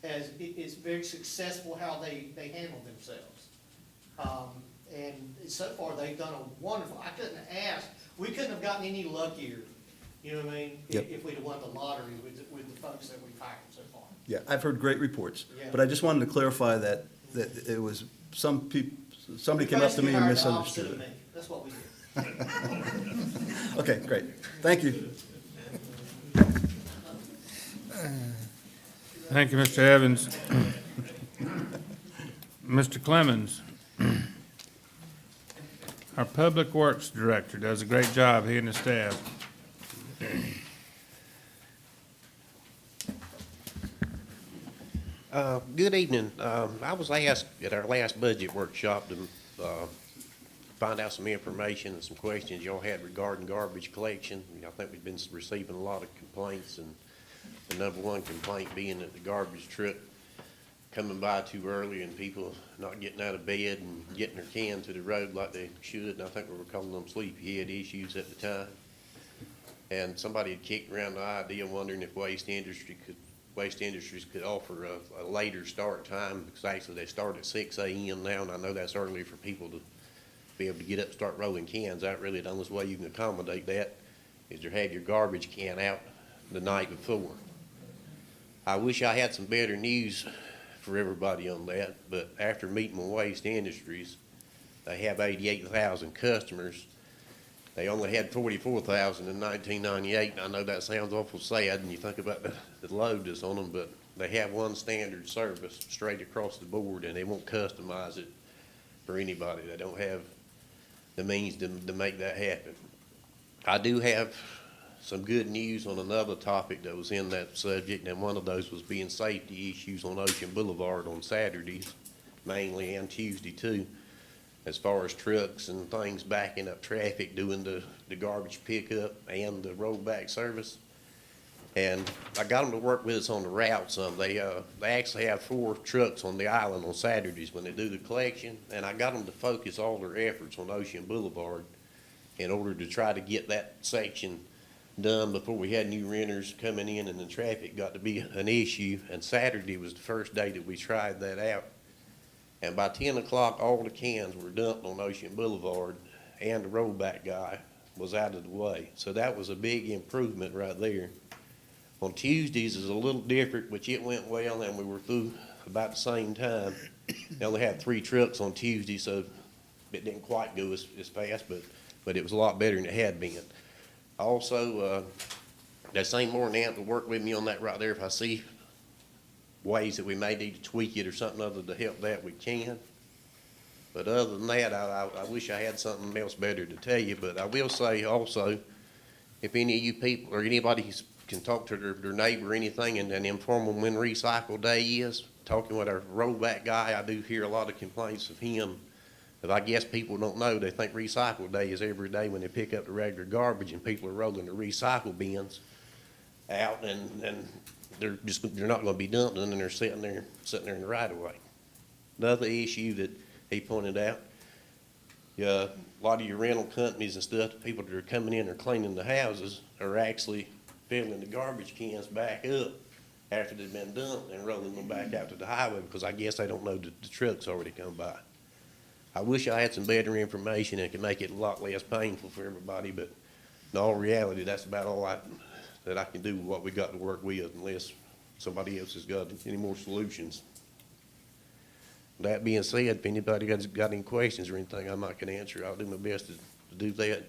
as it's very successful how they handle themselves. And so far, they've done a wonderful, I couldn't ask, we couldn't have gotten any luckier, you know what I mean? Yep. If we'd have won the lottery with the folks that we've hired so far. Yeah, I've heard great reports, Yeah. but I just wanted to clarify that it was some people, somebody came up to me and misunderstood Basically it. hired the opposite of me. That's what we did. Okay, great. Thank you. Thank you, Mr. Evans. Mr. Clemens, our Public Works Director, does a great job, he and his staff. Good evening. I was asked at our last budget workshop to find out some information and some questions y'all had regarding garbage collection. I think we've been receiving a lot of complaints, and the number one complaint being that the garbage truck coming by too early and people not getting out of bed and getting their can to the road like they should. And I think we were calling them sleepyhead issues at the time. And somebody had kicked around the idea wondering if Waste Industries could offer a later start time, because actually they start at 6 a.m. now, and I know that's early for people to be able to get up and start rolling cans out. Really, the only way you can accommodate that is to have your garbage can out the night before. I wish I had some better news for everybody on that, but after meeting with Waste Industries, they have 88,000 customers. They only had 44,000 in 1998, and I know that sounds awful sad when you think about the load that's on them, but they have one standard service straight across the board, and they won't customize it for anybody. They don't have the means to make that happen. I do have some good news on another topic that was in that subject, and one of those was being safety issues on Ocean Boulevard on Saturdays, mainly, and Tuesday too, as far as trucks and things backing up traffic, doing the garbage pickup and the rollback service. And I got them to work with us on the route some. They actually have 4 trucks on the island on Saturdays when they do the collection, and I got them to focus all their efforts on Ocean Boulevard in order to try to get that section done before we had new renters coming in and the traffic got to be an issue. And Saturday was the first day that we tried that out. And by 10 o'clock, all the cans were dumped on Ocean Boulevard, and the rollback guy was out of the way. So that was a big improvement right there. On Tuesdays is a little different, which it went well, and we were through about the same time. They only had 3 trucks on Tuesday, so it didn't quite go as fast, but it was a lot better than it had been. Also, that same morning, Ant will work with me on that right there. If I see ways that we may need to tweak it or something other to help that, we can. But other than that, I wish I had something else better to tell you, but I will say also, if any of you people or anybody can talk to their neighbor or anything and inform them when recycle day is, talking with our rollback guy, I do hear a lot of complaints of him. But I guess people don't know, they think recycle day is every day when they pick up the regular garbage and people are rolling the recycle bins out and they're not gonna be dumped and then they're sitting there in the right of way. Another issue that he pointed out, a lot of your rental companies and stuff, the people that are coming in or cleaning the houses are actually filling the garbage cans back up after they've been dumped and rolling them back out to the highway because I guess they don't know that the truck's already come by. I wish I had some better information and could make it a lot less painful for everybody, but in all reality, that's about all that I can do with what we got to work with unless somebody else has got any more solutions. That being said, if anybody got any questions or anything I might can answer, I'll do my best to do that.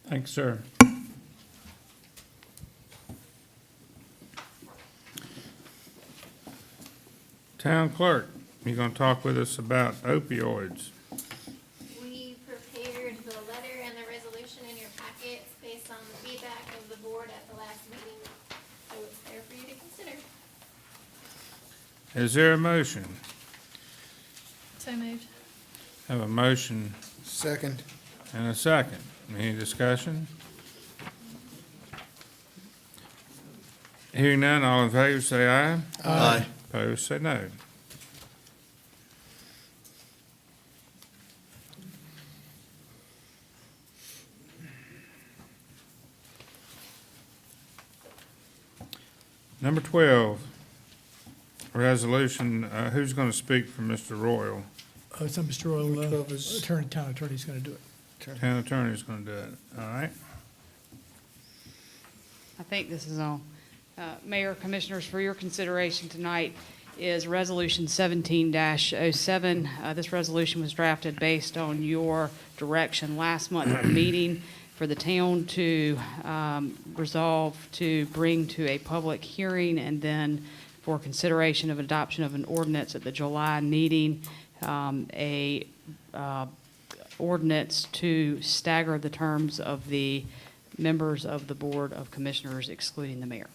Thanks, sir. Town clerk, you gonna talk with us about opioids? We prepared the letter and the resolution in your packets based on the feedback of the board at the last meeting, so it's there for you to consider. Is there a motion? So moved. Have a motion Second. and a second. Any discussion? Hearing none, all in favor say aye. Aye. Opposed, say no. Number 12, resolution, who's going to speak for Mr. Royal? It's not Mr. Royal, Number 12 is- town attorney's gonna do it. Town attorney's going to do it, all right? I think this is on. Mayor, Commissioners, for your consideration tonight is Resolution 17-07. This resolution was drafted based on your direction last month at the meeting for the town to resolve to bring to a public hearing and then for consideration of adoption of an ordinance at the July meeting, ordinance to stagger the terms of the members of the Board of Commissioners excluding the mayor.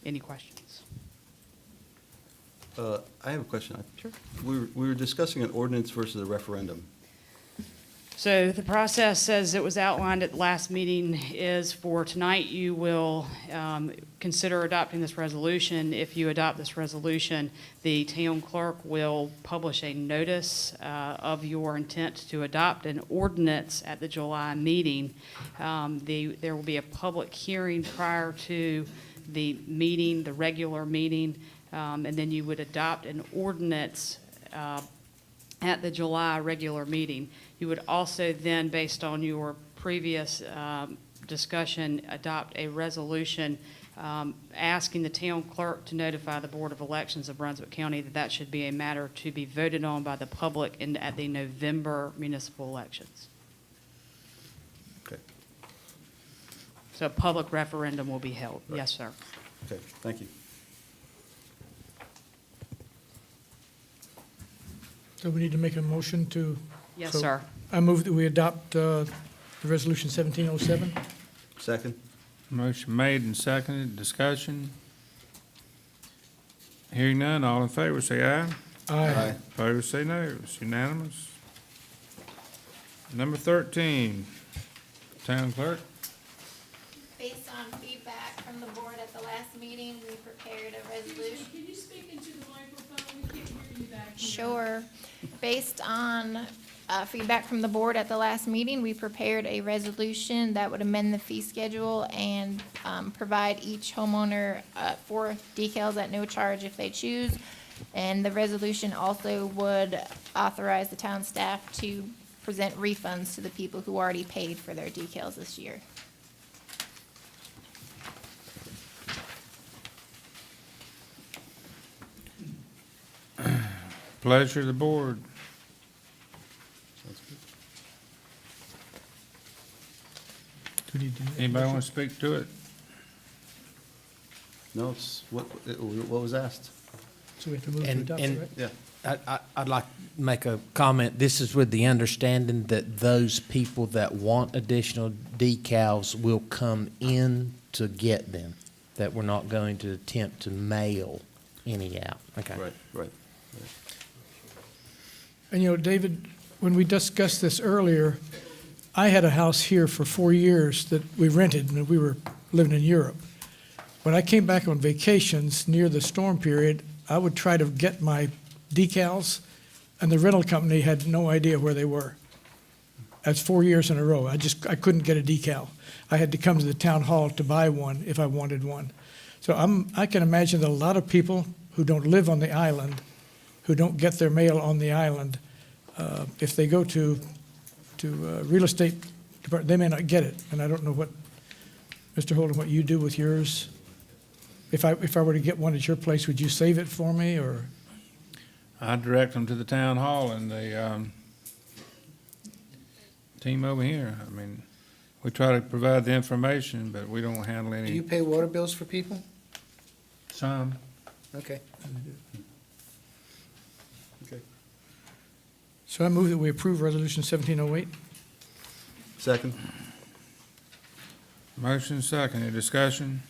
Any questions? I have a question. Sure. We were discussing an ordinance versus a referendum. So the process, as it was outlined at the last meeting, is for tonight, you will consider adopting this resolution. If you adopt this resolution, the town clerk will publish a notice of your intent to adopt an ordinance at the July meeting. There will be a public hearing prior to the meeting, the regular meeting, and then you would adopt an ordinance at the July regular meeting. You would also then, based on your previous discussion, adopt a resolution asking the town clerk to notify the Board of Elections of Brunswick County that that should be a matter to be voted on by the public at the November municipal elections. Okay, So a public referendum will be held. Yes, sir. okay, thank you. So we need to make a motion to. Yes, so sir. I move that we adopt the resolution 1707. Second? Motion made and seconded, discussion. Hearing none, all in favor say aye. Aye. Opposed, say no. It's unanimous. Number 13, town clerk. Based on feedback from the board at the last meeting, we prepared a resolution. Can you speak into the microphone? We can't hear you back here. Sure. Based on feedback from the board at the last meeting, we prepared a resolution that would amend the fee schedule and provide each homeowner 4 decals at no charge if they choose. And the resolution also would authorize the town staff to present refunds to the people who already paid for their decals this year. Pleasure of the board. Do we need to make a Anybody motion? want to speak to it? No, it's what was asked. So we have to move to And- adopt it, and- right? Yeah. I'd like to make a comment. This is with the understanding that those people that want additional decals will come in to get them, that we're not going to attempt to mail any out. Okay. Right. And you know, David, when we discussed this earlier, I had a house here for 4 years that we rented and we were living in Europe. When I came back on vacations near the storm period, I would try to get my decals, and the rental company had no idea where they were. That's 4 years in a row. I couldn't get a decal. I had to come to the town hall to buy one if I wanted one. So I can imagine that a lot of people who don't live on the island, who don't get their mail on the island, if they go to real estate department, they may not get it. And I don't know what, Mr. Holden, what you do with yours. If I were to get one at your place, would you save it for me, or? I direct them to the town hall and the team over here. I mean, we try to provide the information, but we don't handle Do you any, pay water bills for people? some. Okay. So I move that we approve Resolution 1708. Second? Motion second, any discussion?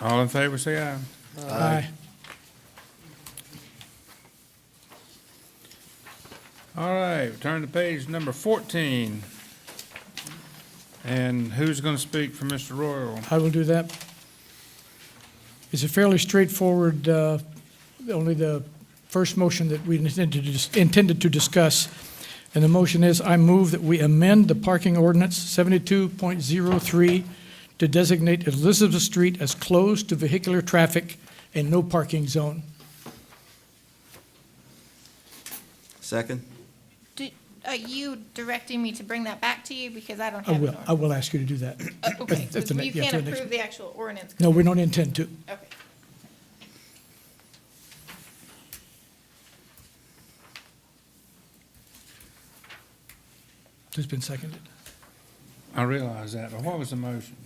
All in favor, say aye. Aye. All right, turn to page number 14. And who's going to speak for Mr. Royal? I will do that. It's a fairly straightforward, only the first motion that we intended to discuss. And the motion is, I move that we amend the parking ordinance 72.03 to designate Elizabeth Street as closed to vehicular traffic and no parking zone. Second? Are you directing me to bring that back to you, because I don't I have will, an I will ask you to do that. Okay, At the ne- you yeah, can't to the next- approve the actual ordinance. No, we don't intend to. Okay. It's been seconded. I realize that, but what was the motion?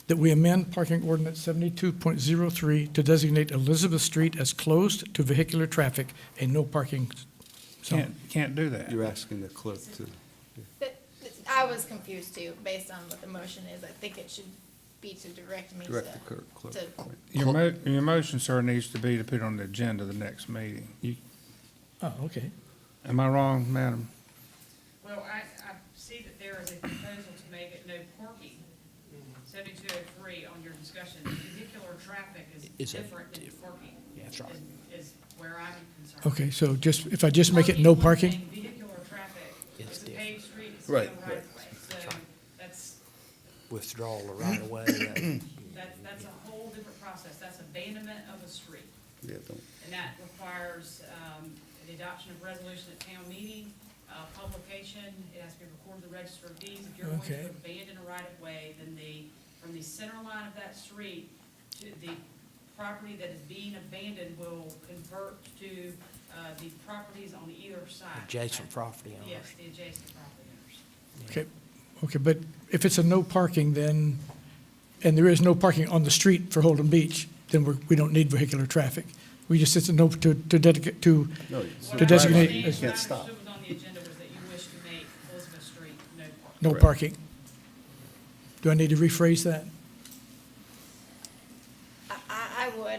That we amend parking ordinance 72.03 to designate Elizabeth Street as closed to vehicular traffic and no parking zone. Can't do that. You're asking the clerk to. But I was confused too, based on what the motion is. I think it should be to direct me Direct the clerk. to Your motion, sir, needs to be to put it on the agenda the next meeting. Oh, okay. Am I wrong, madam? Well, I see that there is a proposal to make it no parking, 7203 on your discussion. Vehicular traffic is different than parking. Yeah, that's right. Is where I'm concerned. Okay, so if I just make it no One parking? thing, Vehicular traffic, It's it's a paved street, it's Right, no right of way. So that's, Withdrawal of right of way. that's a whole different process. That's abandonment of a street. Yeah, don't. And that requires the adoption of resolution at town meeting, publication, it has to be recorded in the register of deeds. If you're going Okay. to abandon a right-of-way, then from the center line of that street to the property that is being abandoned will convert to the properties on either side. Adjacent property owners. Yes, the adjacent property owners. Okay, but if it's a no parking, then, and there is no parking on the street for Holden Beach, then we don't need vehicular traffic. We just, it's a no to dedicate, to, No, What to I designate understand, as what I can't stop. understood was on the agenda was that you wish to make Elizabeth Street no parking. no Correct. parking. Do I need to rephrase that?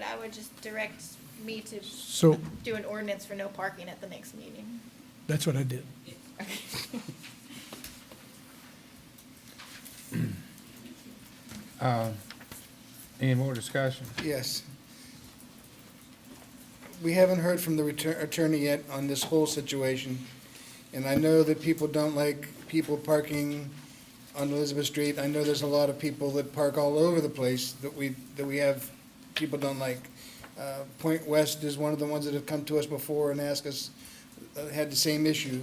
I would just direct me to So do an ordinance for no parking at the next meeting. that's what I did. Any more discussion? Yes. We haven't heard from the attorney yet on this whole situation, and I know that people don't like people parking on Elizabeth Street. I know there's a lot of people that park all over the place that we have, people don't like. Point West is one of the ones that have come to us before and asked us, had the same issue.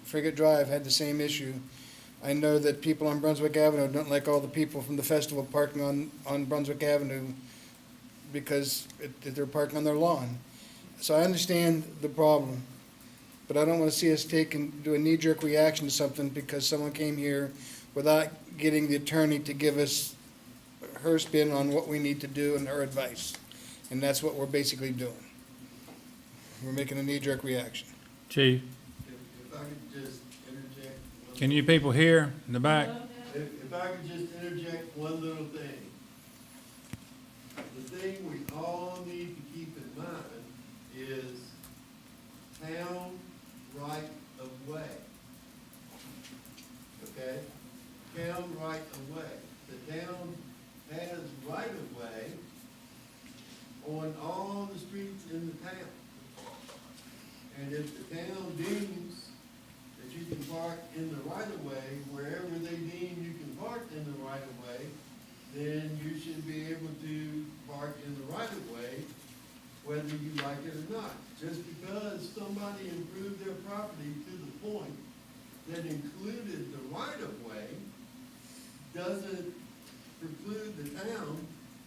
Frigate Drive had the same issue. I know that people on Brunswick Avenue don't like all the people from the festival parking on Brunswick Avenue because they're parking on their lawn. So I understand the problem, but I don't want to see us do a knee-jerk reaction to something because someone came here without getting the attorney to give us her spin on what we need to do and her advice. And that's what we're basically doing. We're making a knee-jerk reaction. Chief, If I could just interject. can you people hear in the back? If I could just interject one little thing. The thing we all need to keep in mind is town right of way. Okay? Town right of way. The town has right of way on all the streets in the town. And if the town deems that you can park in the right of way, wherever they deem you can park in the right of way, then you should be able to park in the right of way, whether you like it or not. Just because somebody improved their property to the point that included the right of way, doesn't preclude the town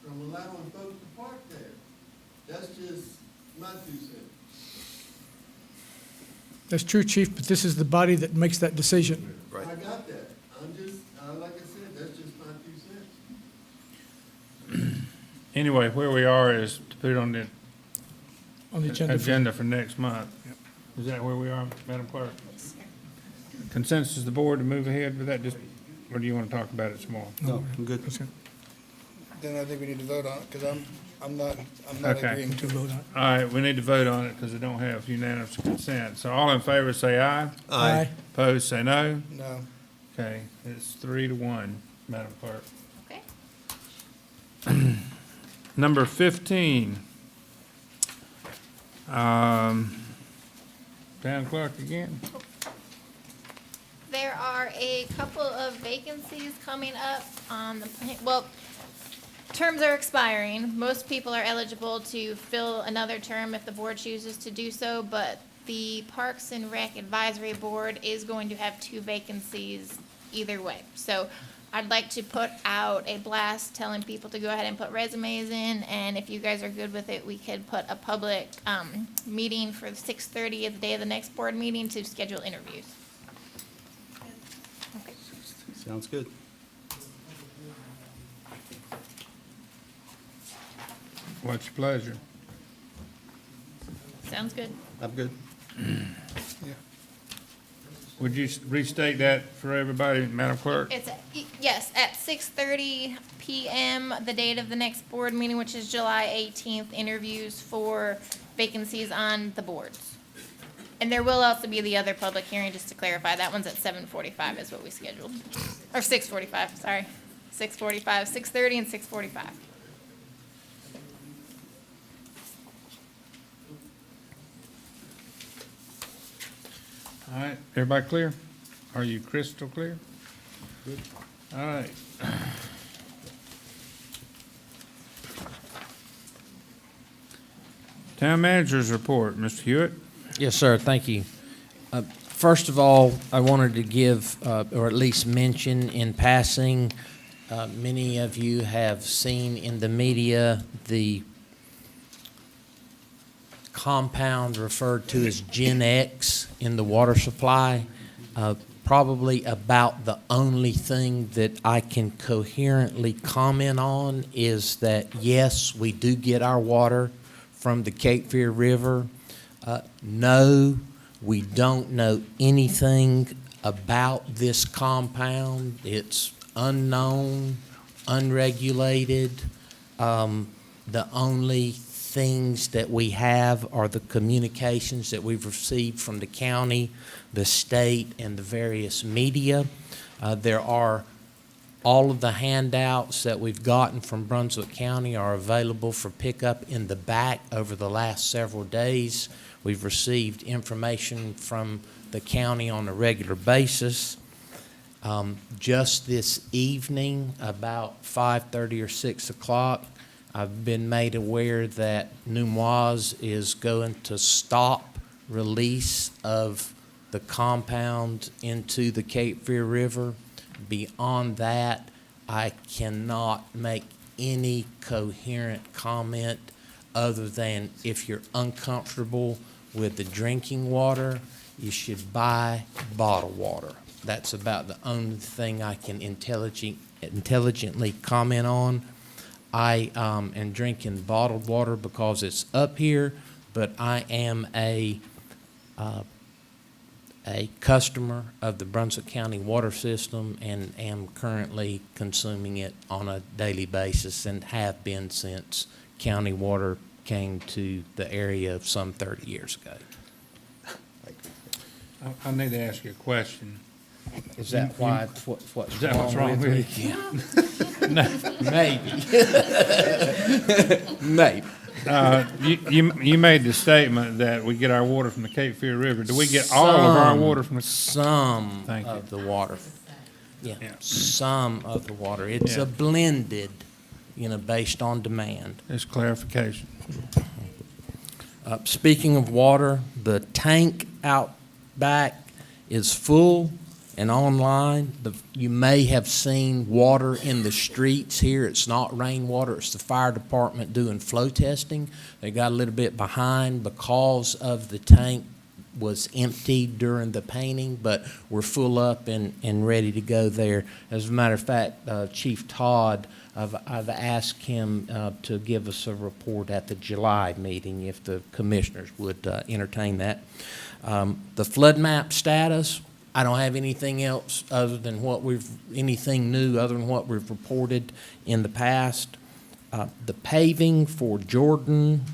from allowing folks to park there. That's just my 2 cents. That's true, Chief, but this is the body that makes that decision. Right. I got that. I'm just, like I said, that's just my 2 cents. Anyway, where we are is to put it on the On the agenda. agenda for next month. Is that where we are, Madam Clerk? Consensus of the board to move ahead with that, just, or do you want to talk about it some more? No, I'm good. Okay. Then I think we need to vote on it, because I'm not Okay. agreeing To to it. vote on it. All right, we need to vote on it because it don't have unanimous consent. So all in favor, say aye. Aye. Opposed, say no. No. Okay, it's 3-1, Madam Clerk. Okay. Number 15. Town Clerk again. There are a couple of vacancies coming up on the, well, terms are expiring. Most people are eligible to fill another term if the board chooses to do so, but the Parks and Rec Advisory Board is going to have 2 vacancies either way. So I'd like to put out a blast telling people to go ahead and put resumes in, and if you guys are good with it, we could put a public meeting for 6:30 at the day of the next board meeting to schedule interviews. Okay. Sounds good. What's your pleasure? Sounds good. I'm good. Would you restate that for everybody, Madam Clerk? It's, yes, at 6:30 PM, the date of the next board meeting, which is July 18th, interviews for vacancies on the boards. And there will also be the other public hearing, just to clarify, that one's at 7:45 is what we scheduled. Or 6:45, sorry. 6:45, 6:30 and 6:45. All right, everybody clear? Are you crystal clear? Good. All right. Town Manager's Report, Mr. Hewitt. Yes, sir, thank you. First of all, I wanted to give, or at least mention in passing, many of you have seen in the media the compound referred to as Gen X in the water supply. Probably about the only thing that I can coherently comment on is that, yes, we do get our water from the Cape Fear River. No, we don't know anything about this compound. It's unknown, unregulated. The only things that we have are the communications that we've received from the county, the state, and the various media. There are all of the handouts that we've gotten from Brunswick County are available for pickup in the back over the last several days. We've received information from the county on a regular basis. Just this evening, about 5:30 or 6 o'clock, I've been made aware that Numois is going to stop release of the compound into the Cape Fear River. Beyond that, I cannot make any coherent comment other than if you're uncomfortable with the drinking water, you should buy bottled water. That's about the only thing I can intelligently comment on. I am drinking bottled water because it's up here, but I am a customer of the Brunswick County water system and am currently consuming it on a daily basis and have been since county water came to the area some 30 years ago. I need to ask you a question. Is that why, what's Is that what's wrong with you? Maybe. Maybe. You made the statement that we get our water from the Cape Fear River. Do we get all of our water from the? Some Thank you. of the water. Yeah, Yeah. some of the water. It's Yeah. a blended, based on demand. There's clarification. Speaking of water, the tank out back is full and online. You may have seen water in the streets here. It's not rainwater. It's the fire department doing flow testing. They got a little bit behind because of the tank was emptied during the painting, but we're full up and ready to go there. As a matter of fact, Chief Todd, I've asked him to give us a report at the July meeting if the commissioners would entertain that. The flood map status, I don't have anything else other than anything new other than what we've reported in the past. The paving for Jordan,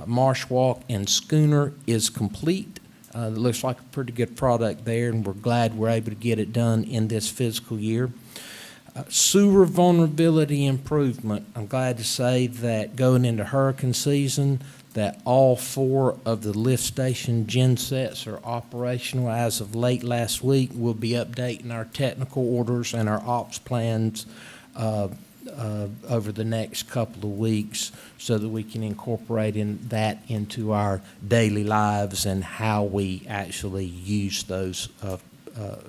Marsh Walk, and Schooner is complete. It looks like a pretty good product there, and we're glad we're able to get it done in this fiscal year. Sewer vulnerability improvement. I'm glad to say that going into hurricane season, that all 4 of the lift station gen sets are operational as of late last week. We'll be updating our technical orders and our ops plans over the next couple of weeks so that we can incorporate that into our daily lives and how we actually use those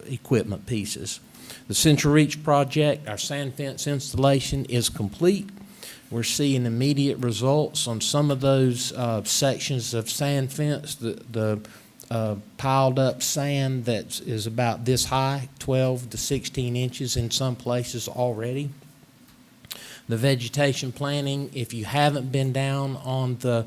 equipment pieces. The Central Reach project, our sand fence installation is complete. We're seeing immediate results on some of those sections of sand fence, the piled up sand that is about this high, 12 to 16 inches in some places already. The vegetation planting, if you haven't been down on the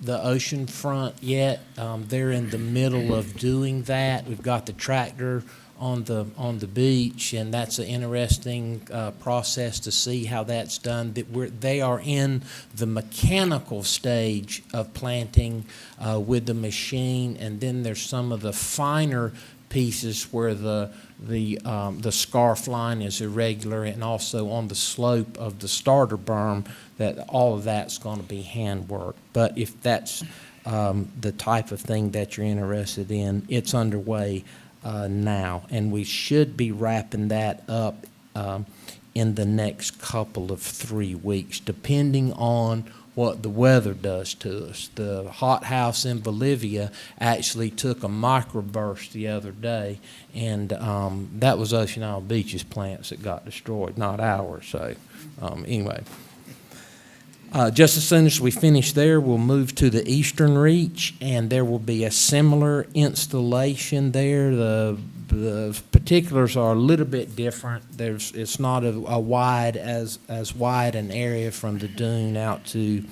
ocean front yet, they're in the middle of doing that. We've got the tractor on the beach, and that's an interesting process to see how that's done. They are in the mechanical stage of planting with the machine, and then there's some of the finer pieces where the scarf line is irregular, and also on the slope of the starter berm, that all of that's going to be handwork. But if that's the type of thing that you're interested in, it's underway now, and we should be wrapping that up in the next couple of 3 weeks, depending on what the weather does to us. The hothouse in Bolivia actually took a microburst the other day, and that was Ocean Isle Beach's plants that got destroyed, not ours. So anyway, just as soon as we finish there, we'll move to the Eastern Reach, and there will be a similar installation there. The particulars are a little bit different. It's not as wide an area from the dune out to,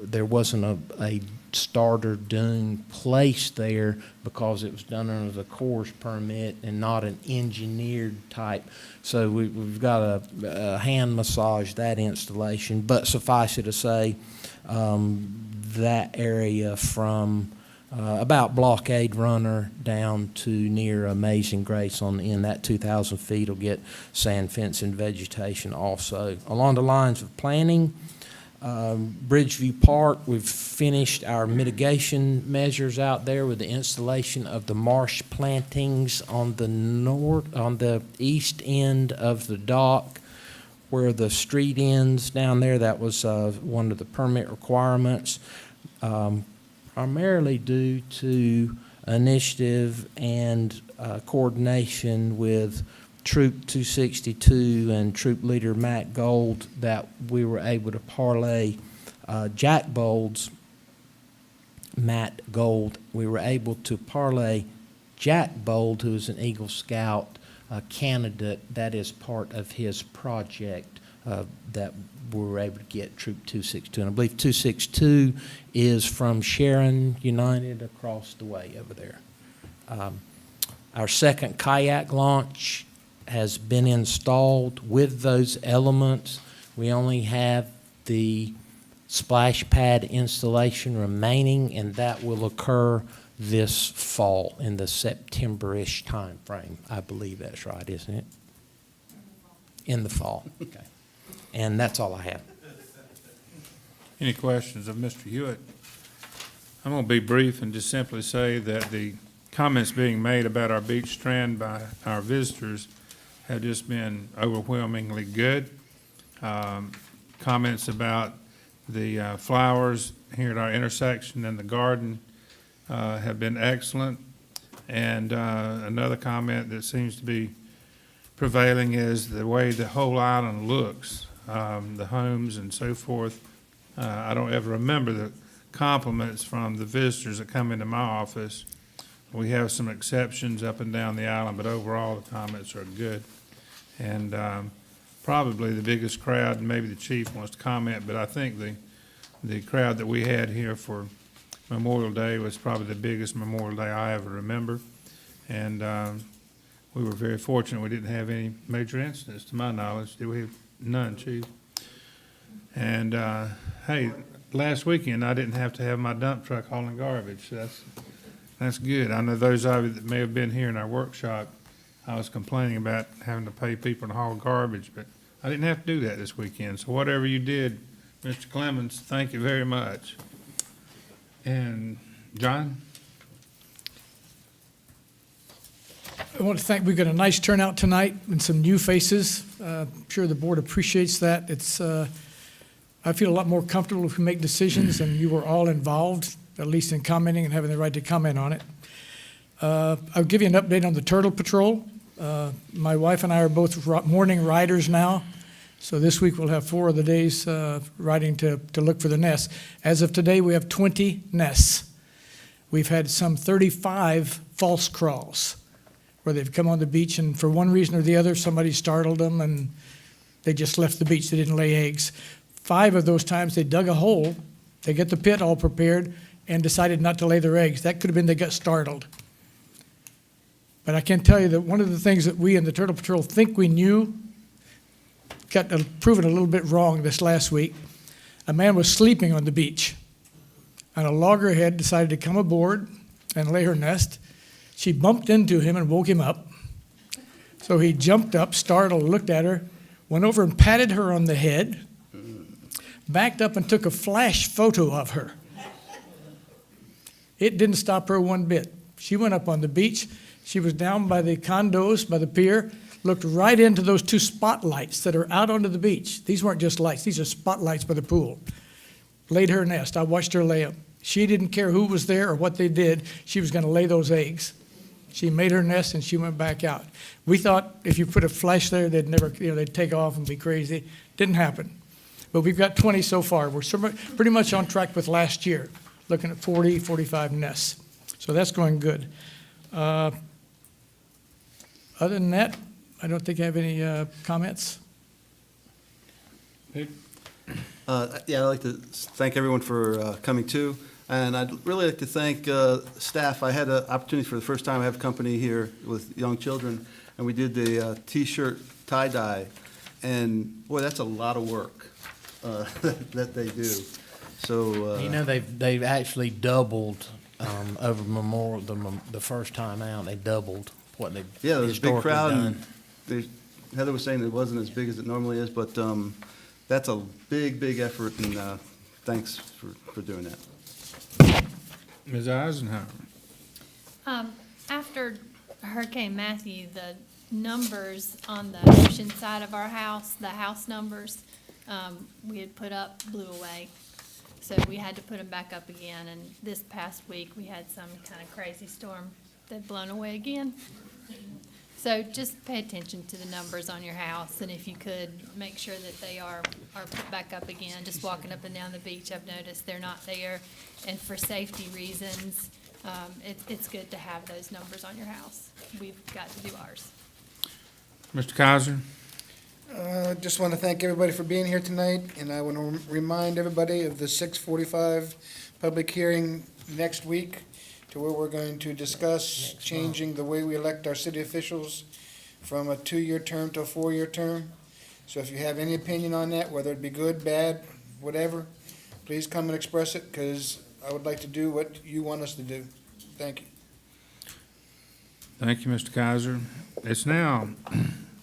there wasn't a starter dune placed there because it was done under the Corps permit and not an engineered type. So we've got to hand massage that installation. But suffice it to say, that area from about Blockade Runner down to near Amazing Grace on the end, that 2,000 feet will get sand fence and vegetation also. Along the lines of planning, Bridgeview Park, we've finished our mitigation measures out there with the installation of the marsh plantings on the east end of the dock where the street ends down there. That was one of the permit requirements. Primarily due to initiative and coordination with Troop 262 and Troop Leader Matt Gold, that we were able to parlay Jack Bold's Matt Gold. We were able to parlay Jack Bold, who is an Eagle Scout candidate, that is part of his project that we were able to get Troop 262. And I believe 262 is from Sharon United across the way over there. Our second kayak launch has been installed with those elements. We only have the splash pad installation remaining, and that will occur this fall in the September-ish time frame. I believe that's right, isn't it? In the fall, okay. And that's all I have. Any questions of Mr. Hewitt? I'm going to be brief and just simply say that the comments being made about our beach strand by our visitors have just been overwhelmingly good. Comments about the flowers here at our intersection and the garden have been excellent. And another comment that seems to be prevailing is the way the whole island looks, the homes and so forth. I don't ever remember the compliments from the visitors that come into my office. We have some exceptions up and down the island, but overall the comments are good. And probably the biggest crowd, and maybe the chief wants to comment, but I think the crowd that we had here for Memorial Day was probably the biggest Memorial Day I ever remember. And we were very fortunate we didn't have any major incidents, to my knowledge. Did we have none, Chief? And, hey, last weekend I didn't have to have my dump truck hauling garbage. That's good. I know those of you that may have been here in our workshop, I was complaining about having to pay people to haul garbage, but I didn't have to do that this weekend. So whatever you did, Mr. Clemens, thank you very much. And John? I want to thank, we've got a nice turnout tonight and some new faces. I'm sure the board appreciates that. I feel a lot more comfortable if we make decisions and you were all involved, at least in commenting and having the right to comment on it. I'll give you an update on the Turtle Patrol. My wife and I are both morning riders now, so this week we'll have 4 of the days riding to look for the nests. As of today, we have 20 nests. We've had some 35 false crawls where they've come on the beach and for one reason or the other, somebody startled them and they just left the beach. They didn't lay eggs. 5 of those times they dug a hole, they get the pit all prepared and decided not to lay their eggs. That could have been they got startled. But I can tell you that one of the things that we in the Turtle Patrol think we knew got proven a little bit wrong this last week. A man was sleeping on the beach, and a loggerhead decided to come aboard and lay her nest. She bumped into him and woke him up. So he jumped up, startled, looked at her, went over and patted her on the head, backed up and took a flash photo of her. It didn't stop her one bit. She went up on the beach. She was down by the condos, by the pier, looked right into those 2 spotlights that are out onto the beach. These weren't just lights. These are spotlights by the pool. Laid her nest. I watched her lay them. She didn't care who was there or what they did. She was going to lay those eggs. She made her nest and she went back out. We thought if you put a flash there, they'd never, they'd take off and be crazy. Didn't happen. But we've got 20 so far. We're pretty much on track with last year, looking at 40, 45 nests. So that's going good. Other than that, I don't think I have any comments. Yeah, I'd like to thank everyone for coming too. And I'd really like to thank staff. I had an opportunity for the first time to have company here with young children, and we did the T-shirt tie-dye. And boy, that's a lot of work that they do. So they've actually doubled over Memorial, the first time out, they doubled what they yeah, there's a big historically crowd. done. And Heather was saying it wasn't as big as it normally is, but that's a big effort, and thanks for doing that. Ms. Eisenhower? After Hurricane Matthew, the numbers on the ocean side of our house, the house numbers we had put up blew away. So we had to put them back up again, and this past week we had some kind of crazy storm that blown away again. So just pay attention to the numbers on your house, and if you could, make sure that they are put back up again. Just walking up and down the beach, I've noticed they're not there. And for safety reasons, it's good to have those numbers on your house. We've got to do ours. Mr. Kaiser? Just want to thank everybody for being here tonight, and I want to remind everybody of the 6:45 public hearing next week, to where we're going to discuss changing the way we elect our city officials from a 2-year term to a 4-year term. So if you have any opinion on that, whether it be good, bad, whatever, please come and express it, because I would like to do what you want us to do. Thank you. Thank you, Mr. Kaiser. It's now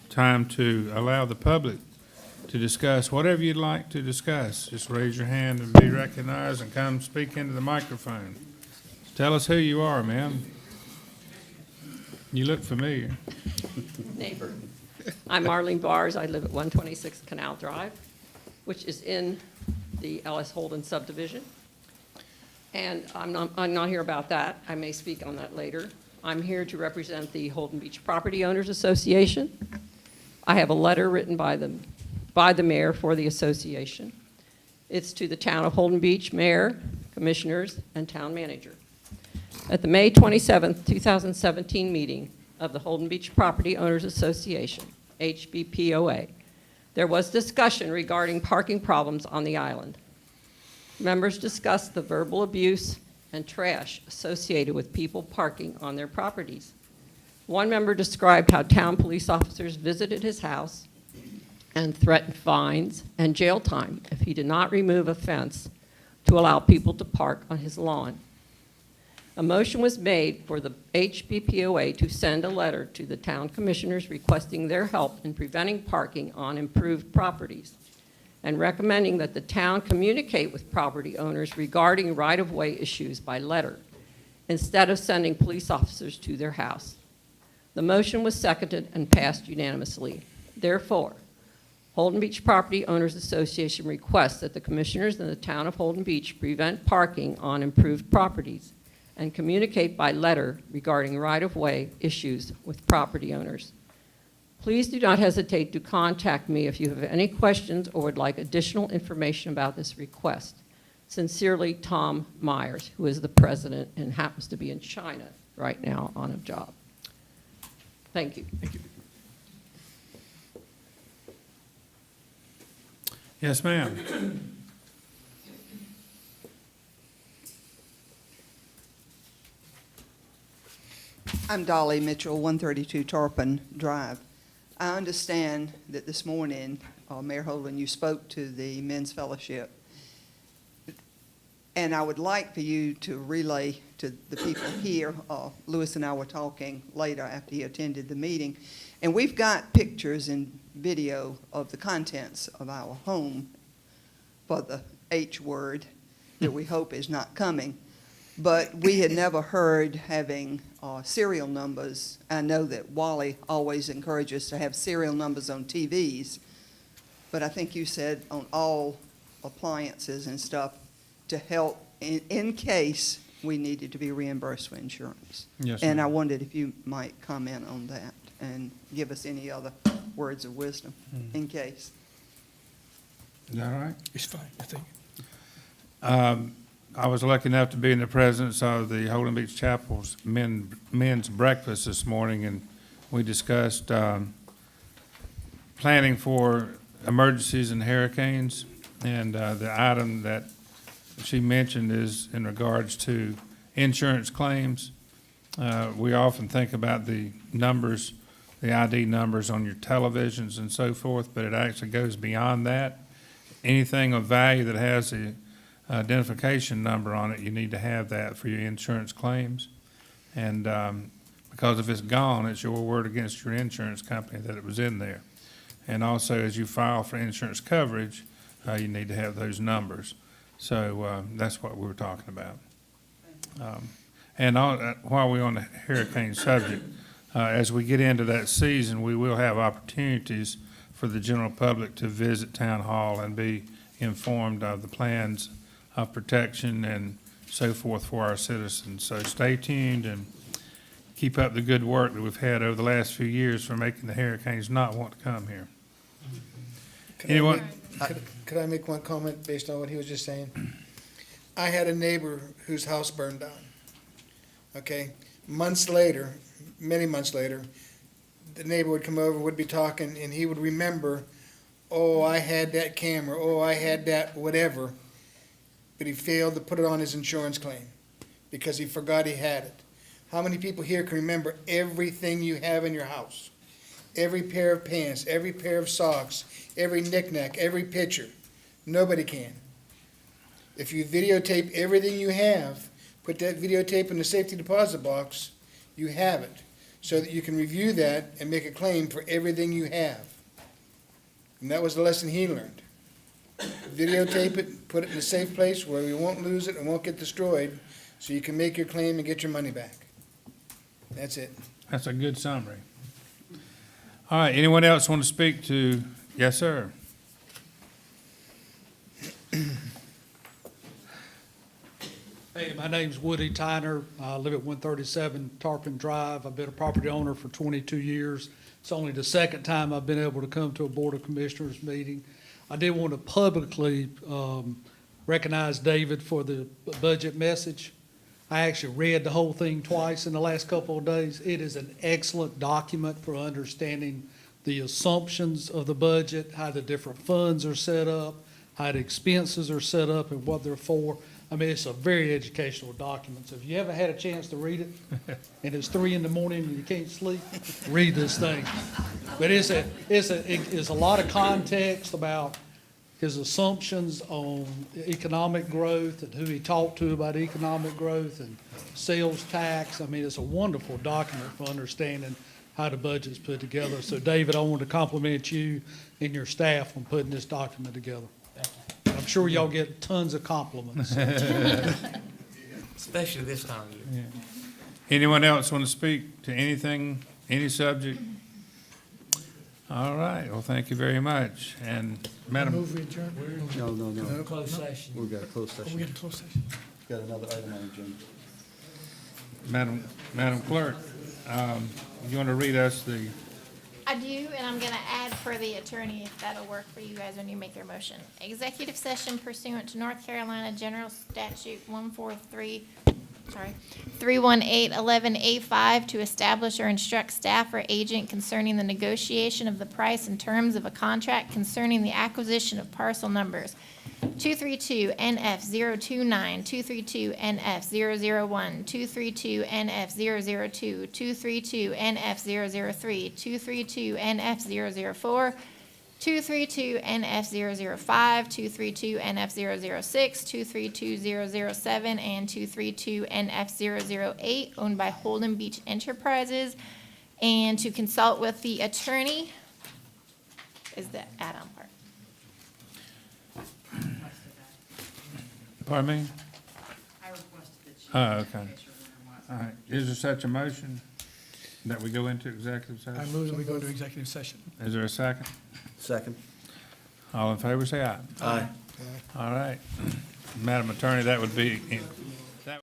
time to allow the public to discuss whatever you'd like to discuss. Just raise your hand and be recognized and come speak into the microphone. Tell us who you are, ma'am. You look familiar. Neighbor. I'm Marlene Bars. I live at 126 Canal Drive, which is in the Ellis Holden subdivision. And I'm not here about that. I may speak on that later. I'm here to represent the Holden Beach Property Owners Association. I have a letter written by the mayor for the association. It's to the town of Holden Beach mayor, commissioners, and town manager. At the May 27th, 2017 meeting of the Holden Beach Property Owners Association, HBPOA, there was discussion regarding parking problems on the island. Members discussed the verbal abuse and trash associated with people parking on their properties. One member described how town police officers visited his house and threatened fines and jail time if he did not remove a fence to allow people to park on his lawn. A motion was made for the HBPOA to send a letter to the town commissioners requesting their help in preventing parking on improved properties and recommending that the town communicate with property owners regarding right-of-way issues by letter instead of sending police officers to their house. The motion was seconded and passed unanimously. Therefore, Holden Beach Property Owners Association requests that the commissioners in the town of Holden Beach prevent parking on improved properties and communicate by letter regarding right-of-way issues with property owners. Please do not hesitate to contact me if you have any questions or would like additional information about this request. Sincerely, Tom Myers, who is the president and happens to be in China right now on a job. Thank you. Thank you. Yes, ma'am. I'm Dolly Mitchell, 132 Tarpon Drive. I understand that this morning, Mayor Holden, you spoke to the Men's Fellowship. And I would like for you to relay to the people here, Lewis and I were talking later after he attended the meeting, and we've got pictures and video of the contents of our home for the H word that we hope is not coming. But we had never heard having serial numbers. I know that Wally always encourages to have serial numbers on TVs, but I think you said on all appliances and stuff to help in case we needed to be reimbursed for insurance. Yes, and ma'am. I wondered if you might comment on that and give us any other words of wisdom in case. Is that all right? It's fine, I think. I was lucky enough to be in the presence of the Holden Beach Chapel's men's breakfast this morning, and we discussed planning for emergencies and hurricanes. And the item that she mentioned is in regards to insurance claims. We often think about the numbers, the ID numbers on your televisions and so forth, but it actually goes beyond that. Anything of value that has the identification number on it, you need to have that for your insurance claims. And because if it's gone, it's your word against your insurance company that it was in there. And also, as you file for insurance coverage, you need to have those numbers. So that's what we were talking about. And while we're on the hurricane subject, as we get into that season, we will have opportunities for the general public to visit Town Hall and be informed of the plans of protection and so forth for our citizens. So stay tuned and keep up the good work that we've had over the last few years for making the hurricanes not want to come here. Anyone? Could I make one comment based on what he was just saying? I had a neighbor whose house burned down. okay? Months later, many months later, the neighbor would come over, would be talking, and he would remember, oh, I had that camera, oh, I had that whatever, but he failed to put it on his insurance claim because he forgot he had it. How many people here can remember everything you have in your house? Every pair of pants, every pair of socks, every knickknack, every picture? Nobody can. If you videotape everything you have, put that videotape in the safety deposit box, you have it, so that you can review that and make a claim for everything you have. And that was the lesson he learned. Videotape it, put it in a safe place where you won't lose it and won't get destroyed, so you can make your claim and get your money back. That's it. That's a good summary. All right, anyone else want to speak to, yes, sir? Hey, my name's Woody Tyner. I live at 137 Tarpon Drive. I've been a property owner for 22 years. It's only the second time I've been able to come to a Board of Commissioners meeting. I did want to publicly recognize David for the budget message. I actually read the whole thing twice in the last couple of days. It is an excellent document for understanding the assumptions of the budget, how the different funds are set up, how the expenses are set up and what they're for. I mean, it's a very educational document. So if you haven't had a chance to read it, and it's 3 in the morning and you can't sleep, read this thing. But it's a lot of context about his assumptions on economic growth and who he talked to about economic growth and sales tax. I mean, it's a wonderful document for understanding how the budget's put together. So David, I want to compliment you and your staff on putting this document together. I'm sure y'all get tons of compliments. Especially this time of year. Anyone else want to speak to anything, any subject? All right, well, thank you very much. And Madam, Move we adjourn. No. Closed session. We've got a closed Oh, we session. got a closed session. Got another item on the agenda. Madam Clerk, you want to read us the, I do, and I'm gonna add for the attorney, if that'll work for you guys when you make your motion. Executive session pursuant to North Carolina General Statute 31811A5 to establish or instruct staff or agent concerning the negotiation of the price and terms of a contract concerning the acquisition of parcel numbers 232NF029, 232NF001, 232NF002, 232NF003, 232NF004, 232NF005, 232NF006, 2320007, and 232NF008, owned by Holden Beach Enterprises, and to consult with the attorney is the add-on part. pardon me? I requested that she. Oh, okay. All right, is there such a motion that we go into executive I session? move that we go into executive session. Is there a second? Second. All in favor, say aye. Aye. All right. Madam Attorney, that would be